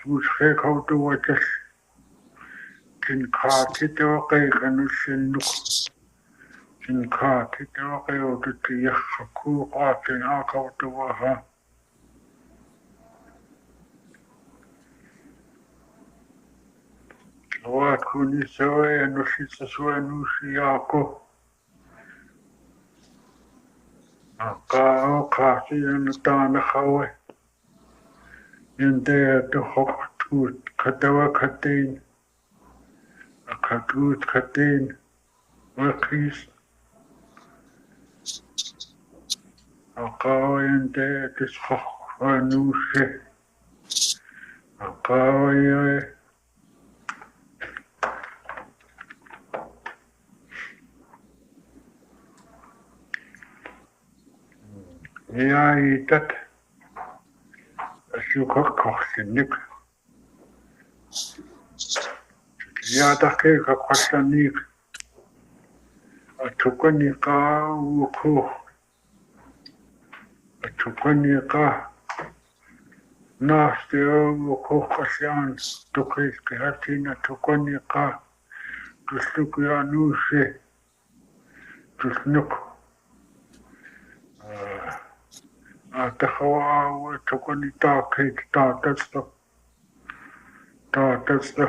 سوش خيكو توتش كنكاتي توقيقنو سنوخ كنكاتي توقيقو تتيخكو قاتن آكو توها واتكوني سوية نوشي سوى نوشياكو أقاو قاسي نتان خوي يندي تخوك توت كتوا كتين أكتوت كتين وكيس أقاو يندي تسخوك ونوشي أقاو يوي يايتت أشوكك كوخسنك يا دقيقة قسنيك أتوكني قا وكوخ أتوكني قا ناستي وكوخ قسيان تقيس كهاتين أتوكني قا تسلك يا نوشي تسنك Atahawa tokoni taakit taatasta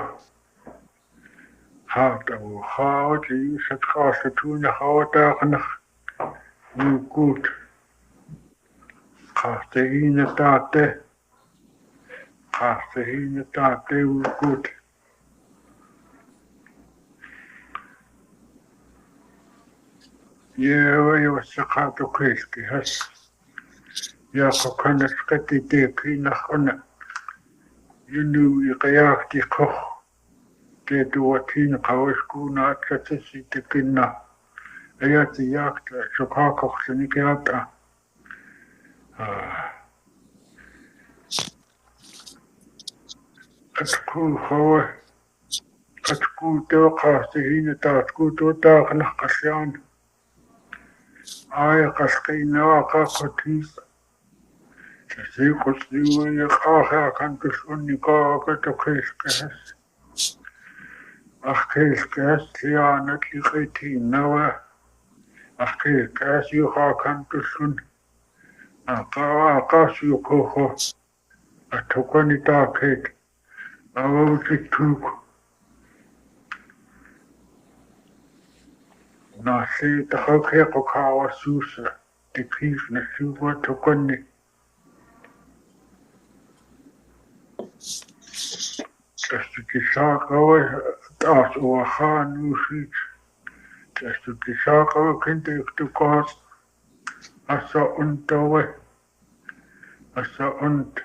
haatawu haati Sheetk'áxʼ hawataaqnaq nuukut qaartehina taate wuukut yewa yawasaqaatu keeski has yaaqokanas qatiteekiinaq'una yunu iqayaaqti qoq teetuwatiin qawaskuunaatlatasi tekinna ayati yaaqta suqaaqoqsanikiata atkuu hawa atkuu teoqaartehina taatkuutuutaaqnaq qasyaan Ai qasqinaaqa qotis sasiiqusliuya qaaqa kantus unnikaaqa toqeesqehas arkeesqehas siaanat liqitiinnawa arkeesqehas yuqaa kantusun aqaasiuqoqo atukani taakeet awawsittuuk Nasi tahokeko kawa susa tikis na suwa tukoni Testu kisakawa taas uahanu sit Testu kisakawa kinte iktukaas asa untawe asa unt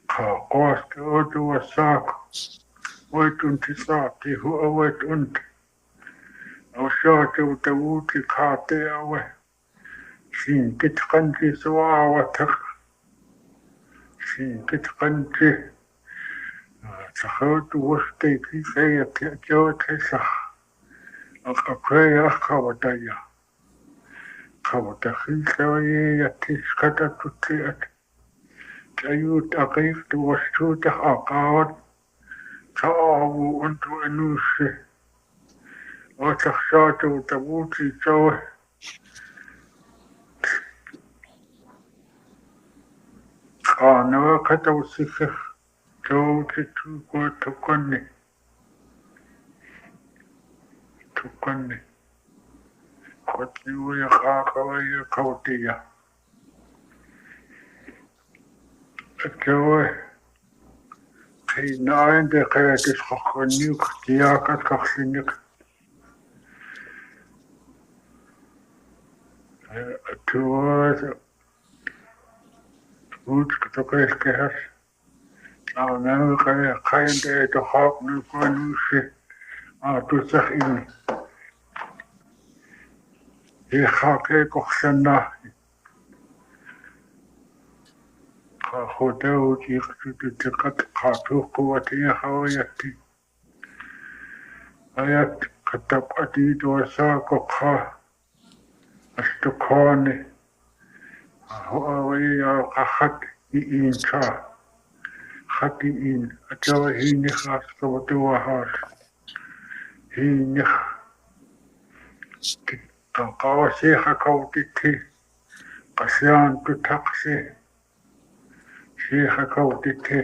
Qaaqaaske otu wasaak Wait untisaati huwa wait unt Aushaatu tawuti kaateawe siin kitqanti suaawatak siin kitqanti takhawtu wastayki sayakjawatesah aqaqaya qawataya qawatakhilsawaye yatiskatatutsiat tayut aqiqtu wastuutah aqaawat taawu untu anuusse Otaxaatu tabuti tawe qaanawa katawsikh tawti tuko tukonni qatliwaya qaaqawaya qawtiya tawe qinaayande qayatis qoqqonniuk tiyaakat qaqsinik Tuwas wooch toqeesqehas aanawi qayante toqaaqnu kuanuusse aatusaqini Iqaaqee qoqsanaahi qaaqotawut iqtutiqat qaatuuqquwatiya hawayatti ayat qatabqatiit wasaaqoqqa Astukone Huawei qahat iincha khati in atawa hinikh askawatuwahas hinikh qawasiha kawtiti qasyan tutaqsi shiha kawtiti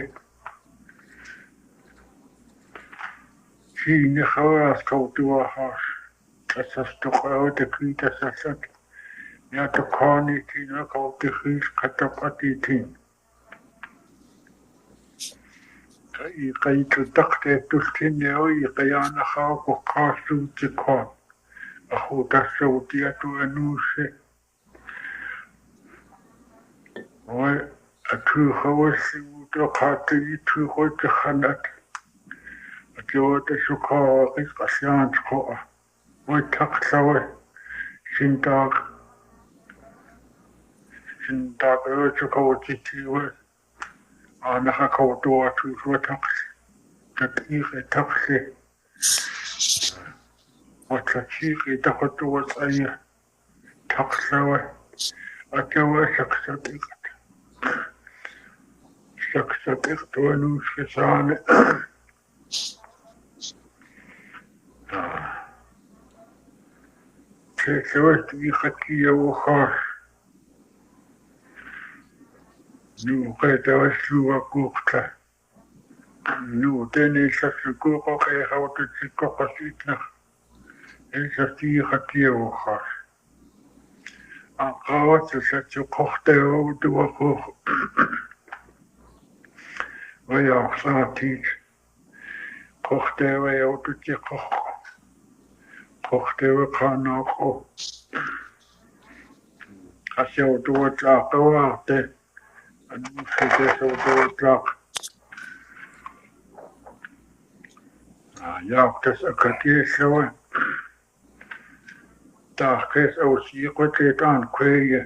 hinikh askawatuwahas tasastuqawataki tasasat Yatukani tina kawtikis katapatitin Iqaytutaqte tustineo iqayaanaqa qoqqaasuutikon Aqutassautiatu anuusse Oi atuuqawasiuto qaatiituuqotikhanat Atiwatasuqaaqis qasyaantiqo'a Oi taqsawe sintaaq Sintaaqayutukawatitiwe Aanaqa kawtuatuusuataqsi Tatiiqi taqsi Watsachiiqi taqotuwasaya Taqsawe Atawa shaksatiqat Shaksatiqtuanuuske saane Teesawat iqatiya wuxaas Nu qeetawa suuakuuqta. Nu tenisassukuuqoq eqaututsikkoqasitnaq. Esasiiqatiuqas. Aqawatsusatsuqorteautuaquq. Vajaaqsaatiit. Qorteavajaututsiqqoq. Qorteavaqaanaaqo. Qasiautuatsaaqawaarte. Anusitesautuatsaaq. Jaaqtas akatiessawa. Taaqes ausiiqateetaan queeye.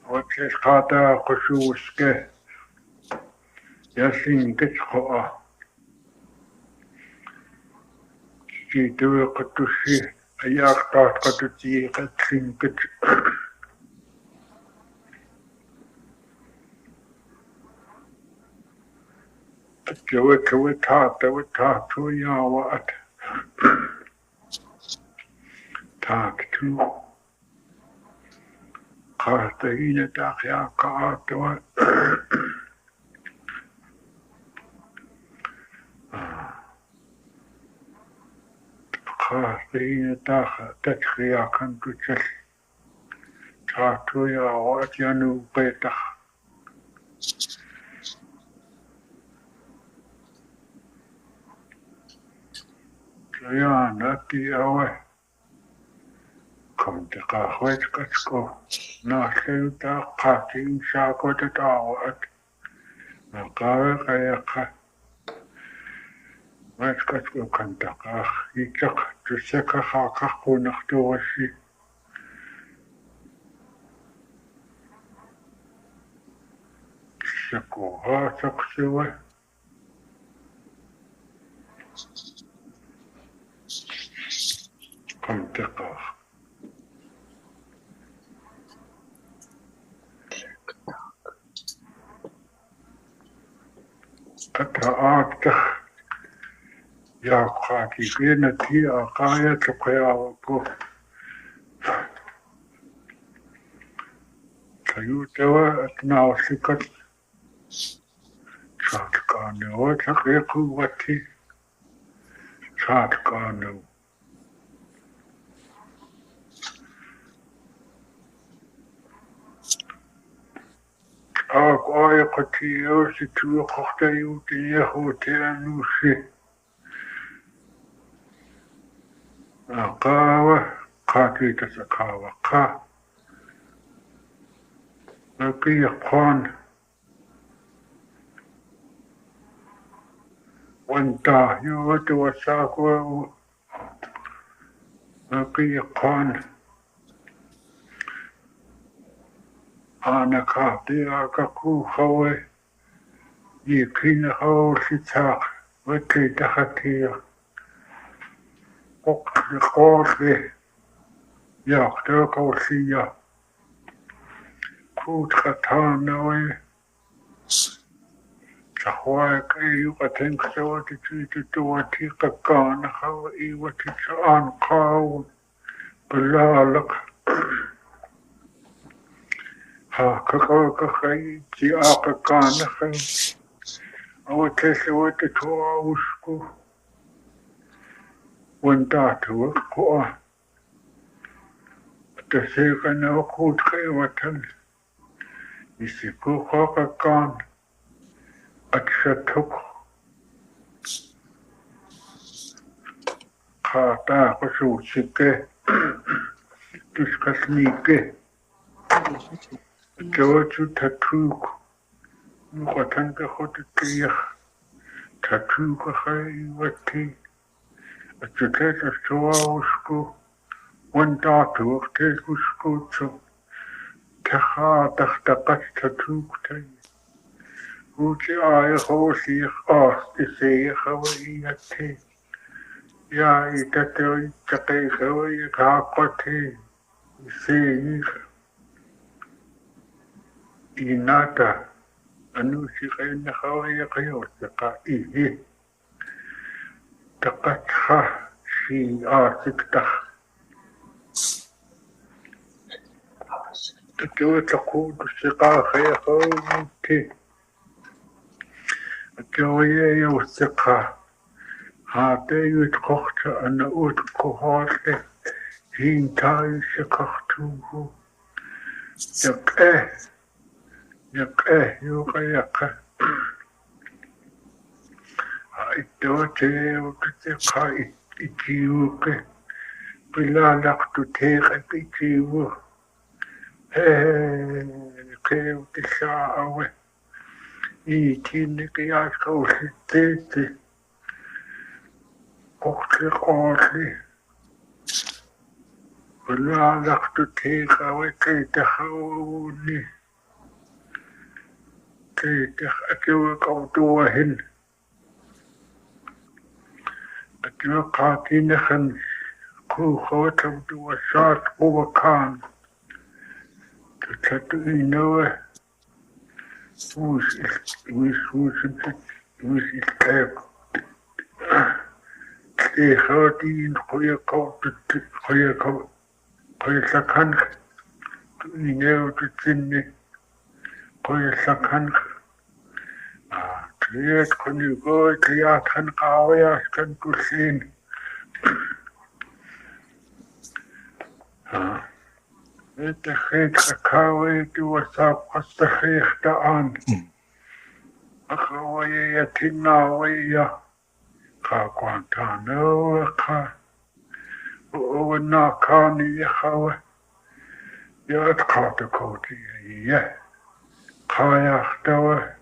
Otses qaataa qusuuske. Yasinqitqo'a. Siituiqatussi ajaaqtaatqatutsiiqatsinqit. Atjawataataatuiaawaat. Taaktu. Qaartahiina taaqiaaqaatawa. Qaartahiina tatqiaqantutsal. Taatuiaawaat yanuuqeetaq. Jaanati awe. Kamteqaaqwetqatsko. Naaslayutaa qaatiin saaqotataawaat. Naqaaweqayaqa. Wetqatsko kantaqaaq. Itaq tussaqaqaaqaqquunartuarsi. Sakuhaasaqsuwa. Kamteqaaq. Ata'aattaq. Jaaqaatiqiinati aqaayatuqiaawakku. Tayutawa atnaawsikat. Saatqaanuwa taqiiquwati. Saatqaanu. Aqaayaqatiiusituuqortayuutiniyahuutianuussi. Aqaawa qaatiitasaqaawaqa. Naqiiqqaan. Wantaa yuutuwasaaqua. Naqiiqqaan. Aanaqaatiaqaquuqawe. Yiqinaaqausitaaq. Wakiitaxatiiq. Qoqliqoorli. Jaaqtaaqausiya. Kuutqataanawe. Sahuaqayuqatenqsawatituitutuatiqaqaanaqa iwatitsaanqaawu. Qalaalaq. Haaqaqaqaqai tiaqaqaanaqa. Awatesawatituausku. Wantaatuaqqu'a. Taseeqanaquutqaiwatan. Isikuqaqaqaan. Atsatuk. Qaataaqasuutsikke. Tuskasniikke. Tawatu tatuuk. Nuqatanqaqutiqiaq. Tatuuqaqaiwati. Atsutesastuausku. Wantaatuaqteekuskuutsu. Taxaataqtaqat tatuuqtai. Uti aayahoosiiq aastiseeqawa iyatti. Yaa itatoi taqeeqawa iqaaqati. Iseeq. Inata. Anuusiqainaqa iqayuutaqa ihi. Taqatqa si aasiqtaq. Akio taku sika khayho ki. Akio ye yo sika. Ha te yu kochta ana ut kohorte. Hin tai sikachtu. Yak yu kayaka. Ito te sika ikiuke. Pilalak tu te ikiu. Keu te sa awe. I tine ki asko si te. Kochte kote. Pilalak tu te kawe ke te hauni. Ke te akiwa kautua hin. Akiwa kakine khan. Kuho kautua saat kuwa kaan. Tatu inoe. Who's there? They heard in Koyako, Koyasakan, you know, to Sydney, Koyasakan. Yes, can you go to Yatan Kawaya, can to see? It's a head Kaway to a sap, what's the head on? A Kawaya Tinawaya. Kakwantano ka o na kani hawe ya kata koti ye kaya tawe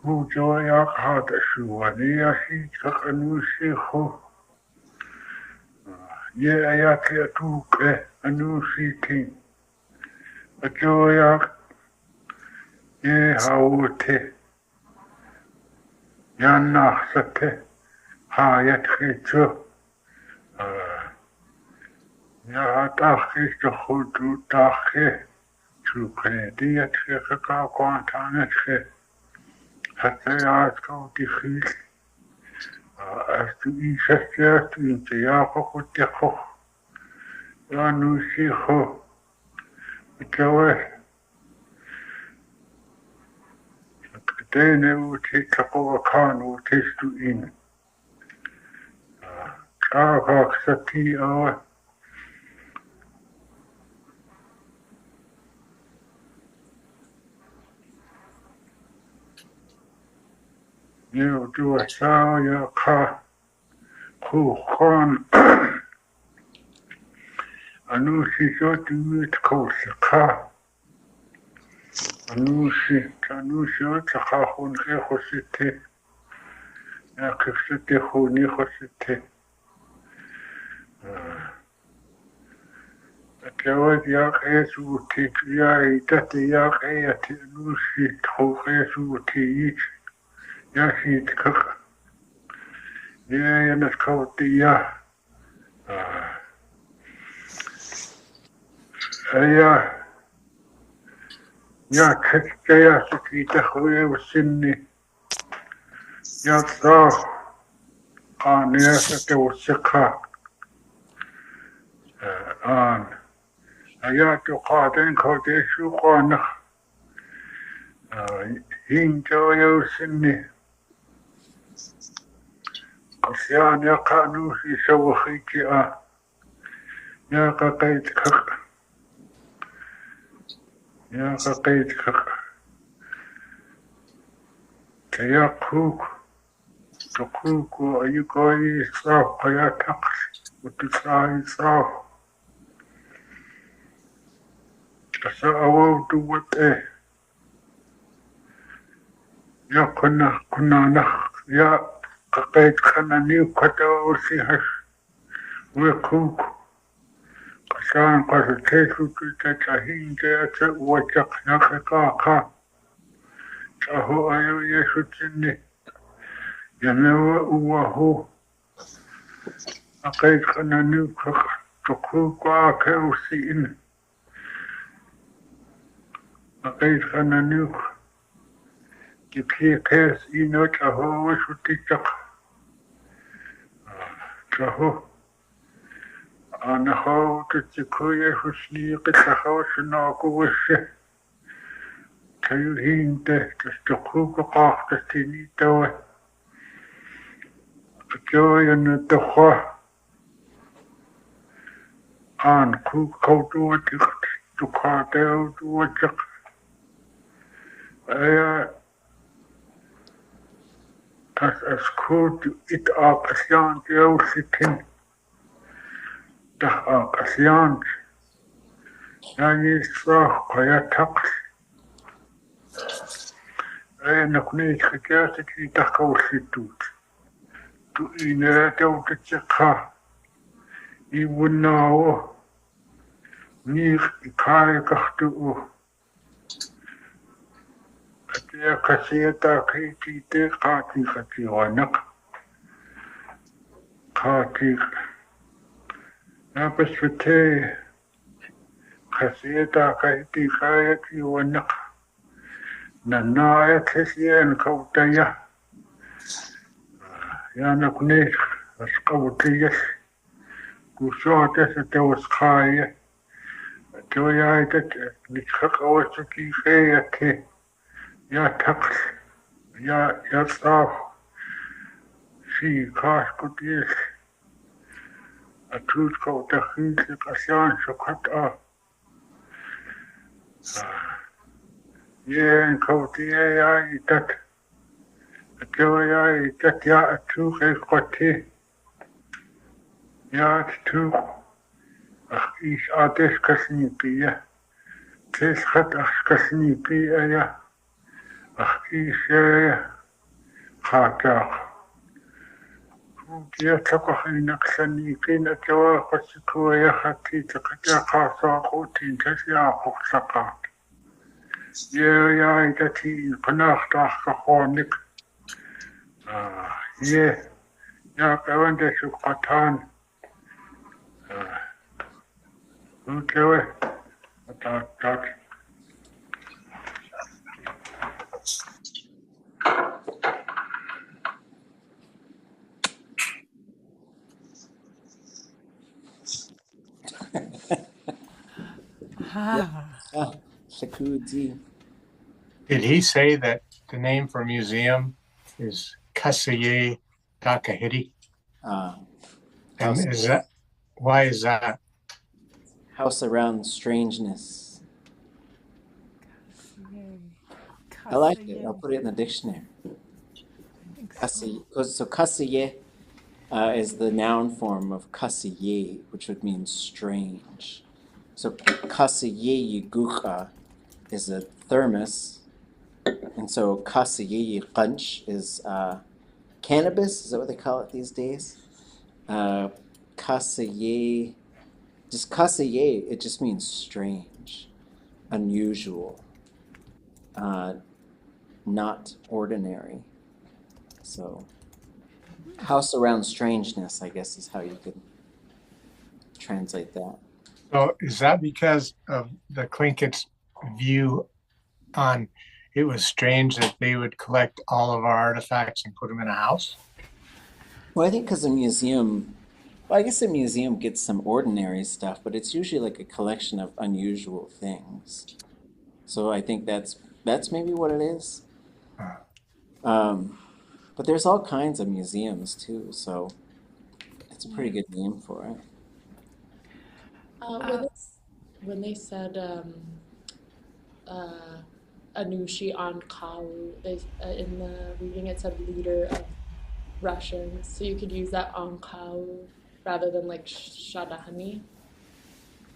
mujo ya kata shuani ya shi kakanushi ho ye ya ke tu ke anushi ti ajo ya ye haute ya na sate ha ya tcho ja, dag is de goed dag. Die het gekauwd aan het ge. Het ja, die giet. Als je iets zegt, in te jagen goed je goed. Ja, nu zie je goed. Ik wil het ene hoe het kapot kan, hoe het is toe in. Ga ik die ouwe. Je doet zo, je gaat goed gaan. En nu zie je dat het kost gaat. En nu zie je dat je gewoon geen zitten. Ja, ik zit gewoon niet zitten. Ik weet ja, eens hoe het ja, dat ja, het nu zie je toch eens hoe het is. Ja, zie het kijk. Ja, en dat komt ja. Ja, ja, kijk, ja, ze kijken gewoon we zien niet. Ja, zo. Aan eerste te zeggen. Aan. Ja, toch gaat en gaat eens zoeken. Hinto je zien niet. Als ja, ja, kan nu zo gietje aan. Ja, kijk, kijk. Ja, kijk. Ja, koek. De koek, je kan je zelf, ja, tax. Wat is daar zelf? Zo, wat doe wat ja, kuna, ja, kijk, kan een nieuw categorie hebben. We koek. Kasaan, kan het tegen dat je heen, wat je kan. Zo, je zit in die. Je neemt hoe. Kijk, kan een nieuw categorie in. Kijk, kan een nieuw. Je krijgt in het hoofd, wat ik zeg. Zo. أنا خوت تكوي حسني قتخوش ناقوش كيوهين تستقوك قاقت تني توا جوي أن تخوه آن كوك كوتو تقاتل توجق أيا تس أسكوت إتآقسيان تيوسكين تآقسيان يعني صاح قيا تقس أيا نقنيت خجاتك تقوسيتوت تو إنا توتتشقها إيوناو نيخ إكاي كختو أتيا كسيتا كيتي تقاتي خطي ونق قاتي نابس فتي كسيتا كيتي خايتي ونق ننايا كسيان كوتايا يا نقنيش أسقوتيش كوشوتة ستوسخايا تويايتك نتخقوتكي خيتي يا تقس يا صاف في كاش كتيش أتوت كوتخيش قسيان شكتا ين كوتي يا إتت تويا إتت يا أتوخي قتي يا أتوخ أخيش آتش كسنيقية تيس خط أخش كسنيقية يا أخيش خاتاق يا تقخينك سنيقين أتوا قسكو يا خطي تقتا قاساقوتين تسياقو سقاط يا إتتي قناخ تاخ خونك يا قوانده شقطان وكوي أتاك Shakudi. Did he say that the name for museum is Kasuye Takahiti? And is that, why is that? House around strangeness. I like it. I'll put it in the dictionary. So kasuye is the noun form of kasuye, which would mean strange. So kasuye gucha is a thermos, and so ḳuwligaaw is cannabis. Is that what they call it these days? Kasuye, just kasuye, it just means strange, unusual, not ordinary. So, house around strangeness, I guess, is how you could translate that. So is that because of the Tlinkits' view on it was strange that they would collect all of our artifacts and put them in a house? Well, I think because a museum, well, I guess a museum gets some ordinary stuff, but it's usually like a collection of unusual things. So I think that's maybe what it is. But there's all kinds of museums too, so it's a pretty good name for it. When they said Anóoshi on Ḳuwligaaw, in the reading it said leader of Russians, so you could use that on Ḳuwligaaw rather than like Shadahani.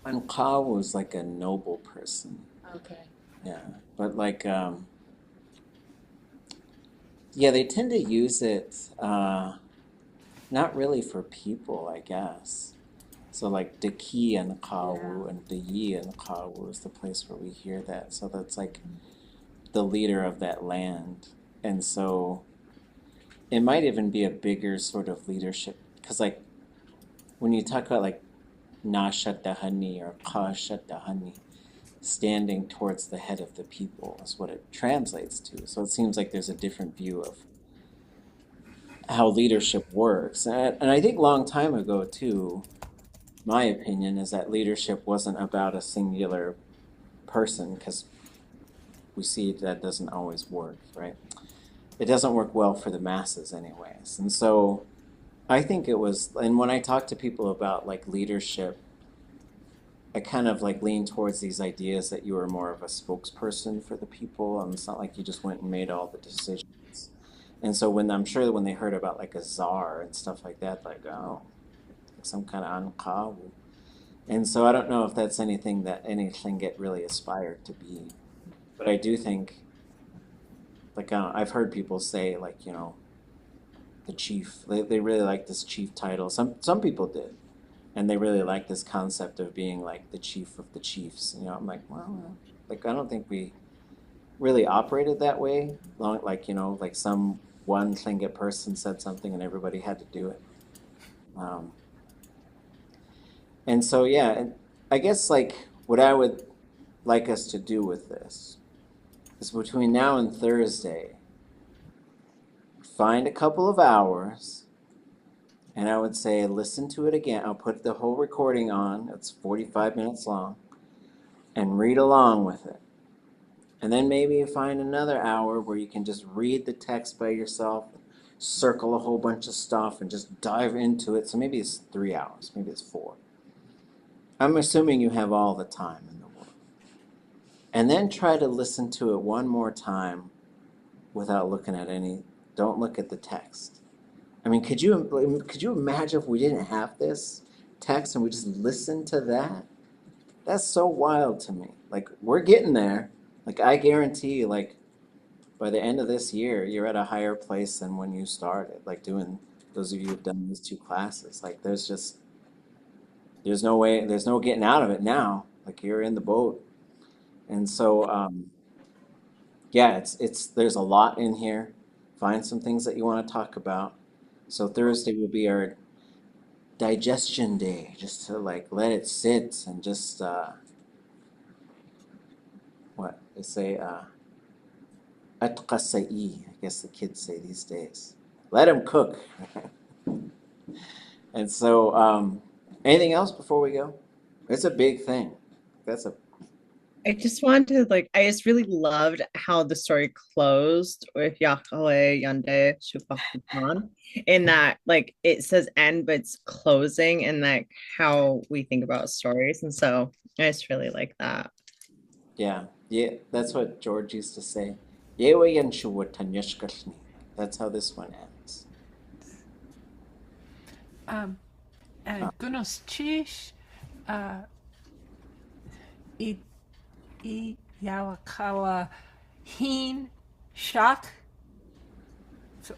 Ḳuwligaaw was like a noble person. Okay. Yeah, but like, yeah, they tend to use it not really for people, I guess. So like Dísi and ḳuwligaaw and Dísi and ḳuwligaaw is the place where we hear that. So that's like the leader of that land. And so it might even be a bigger sort of leadership. Because like when you talk about like Na Shadahani or Ka Shadahani, standing towards the head of the people is what it translates to. So it seems like there's a different view of how leadership works. And I think a long time ago too, my opinion, is that leadership wasn't about a singular person, because we see that doesn't always work, right? It doesn't work well for the masses anyways. And so I think it was, and when I talk to people about like leadership, I kind of like lean towards these ideas that you were more of a spokesperson for the people, and it's not like you just went and made all the decisions. And so when I'm sure that when they heard about like a czar and stuff like that, like, oh, like some kind of ankawu. And so I don't know if that's anything that anything get really aspired to be. But I do think, like, I've heard people say, like, the chief. They really like this chief title. Some people did, and they really like this concept of being like the chief of the chiefs. I'm like, well, like I don't think we really operated that way. Like some one Tlingit person said something and everybody had to do it. And so yeah, and I guess like what I would like us to do with this is between now and Thursday, find a couple of hours, and I would say listen to it again. I'll put the whole recording on. It's 45 minutes long, and read along with it. And then maybe find another hour where you can just read the text by yourself, circle a whole bunch of stuff, and just dive into it. So maybe it's 3 hours, maybe it's 4. I'm assuming you have all the time in the world. And then try to listen to it one more time without looking at don't look at the text. I mean, could you imagine if we didn't have this text and we just listened to that? That's so wild to me. Like, we're getting there. Like, I guarantee, like, by the end of this year, you're at a higher place than when you started, like doing, those of you who've done these 2 classes. Like, there's no way, there's no getting out of it now. Like, you're in the boat. And so, yeah, there's a lot in here. Find some things that you want to talk about. So Thursday will be our digestion day, just to like let it sit and just what they say, ʼatudli.átk, I guess the kids say these days. Let him cook. And so, anything else before we go? It's a big thing. I just wanted to I just really loved how the story closed with Yahweh Yande Shufakhan, in that it says end, but it's closing, and how we think about stories. And so I just really like that. Yeah, that's what George used to say. That's how this one ends. Gunos Chish, Yawakawa Heen Shock. So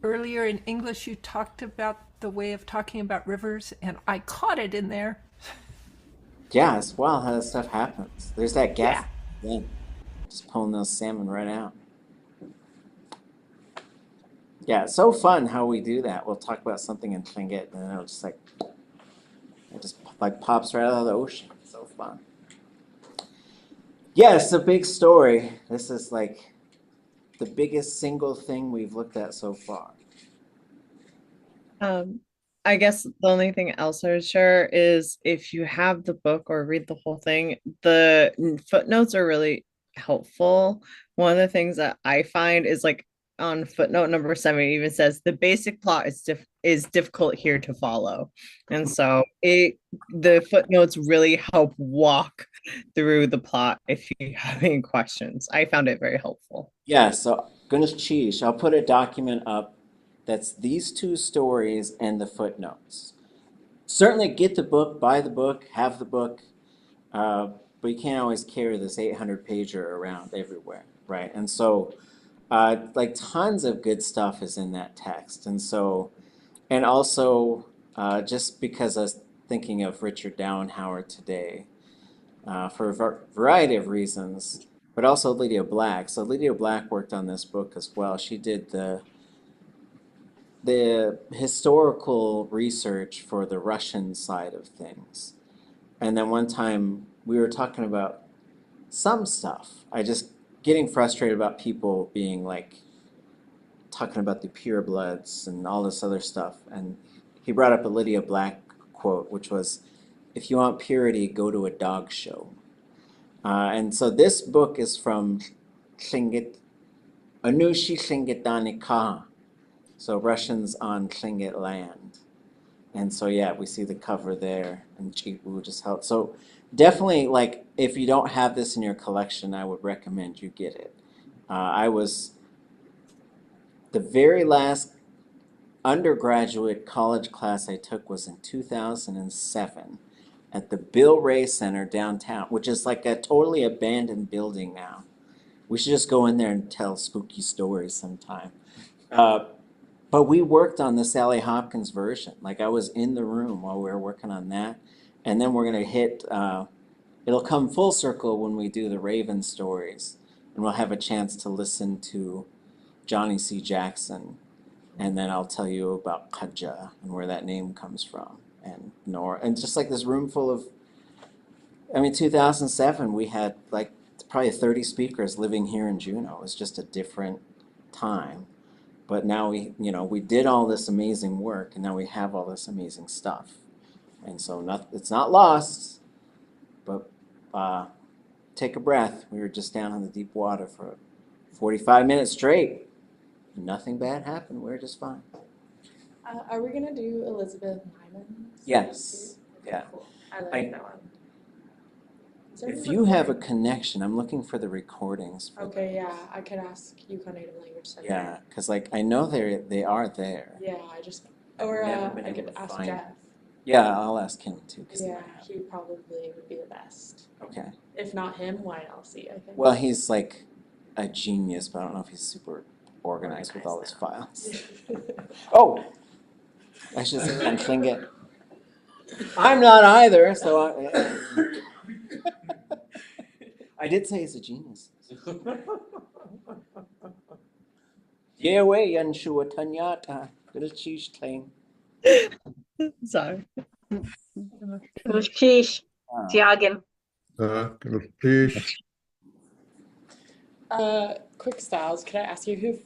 earlier in English, you talked about the way of talking about rivers, and I caught it in there. Yeah, it's wild how that stuff happens. There's that gap. Then just pulling those salmon right out. Yeah, it's so fun how we do that. We'll talk about something in Tlingit, and then it'll just it just pops right out of the ocean. It's so fun. Yeah, it's a big story. This is like the biggest single thing we've looked at so far. I guess the only thing else I would share is if you have the book or read the whole thing, the footnotes are really helpful. One of the things that I find is on footnote number 7, it even says the basic plot is difficult here to follow. And so the footnotes really help walk through the plot if you have any questions. I found it very helpful. Yeah, so goodness cheese, I'll put a document up that's these 2 stories and the footnotes. Certainly get the book, buy the book, have the book, but you can't always carry this 800-pager around everywhere, right? And so tons of good stuff is in that text. And so, and also just because I was thinking of Richard Dowenhauer today for a variety of reasons, but also Lydia Black. So Lydia Black worked on this book as well. She did the historical research for the Russian side of things. And then one time we were talking about some stuff. I just getting frustrated about people being talking about the purebloods and all this other stuff. And he brought up a Lydia Black quote, which was, if you want purity, go to a dog show. And so this book is from Tlingit, Anóoshi Tlingit, so Russians on Tlingit land. And so yeah, we see the cover there, and Chipu just helped. So definitely, like, if you don't have this in your collection, I would recommend you get it. I was the very last undergraduate college class I took was in 2007 at the Bill Ray Center downtown, which is like a totally abandoned building now. We should just go in there and tell spooky stories sometime. But we worked on the Sally Hopkins version. Like, I was in the room while we were working on that. And then we're going to hit, it'll come full circle when we do the Raven stories. And we'll have a chance to listen to Johnny C. Jackson. And then I'll tell you about Kaja and where that name comes from. And Nora. And just like this room full of, 2007, we had like probably 30 speakers living here in Juneau. It was just a different time. But now we did all this amazing work, and now we have all this amazing stuff. And so it's not lost, but take a breath. We were just down in the deep water for 45 minutes straight. Nothing bad happened. We were just fine. Are we gonna do Elizabeth Nyman's? Yes. Yeah. Cool. I like that one. If you have a connection, I'm looking for the recordings. Okay, yeah, I could ask Yukon Native Language Center. Yeah, because like I know they are there. Yeah, or never been I able could to ask find Jeff. Yeah, I'll ask him too. Yeah, he probably would be the best. Okay. If not him, Wyatt Elsie, I think. Well, he's like a genius, but I don't know if he's super organized with all his files. Oh, I should say on Tlingit. I'm not either, so I did say he's a genius. Yewe Yanshua Tanyata. Sorry. Sheesh. Tiagen. Please. Quick Styles, could I ask you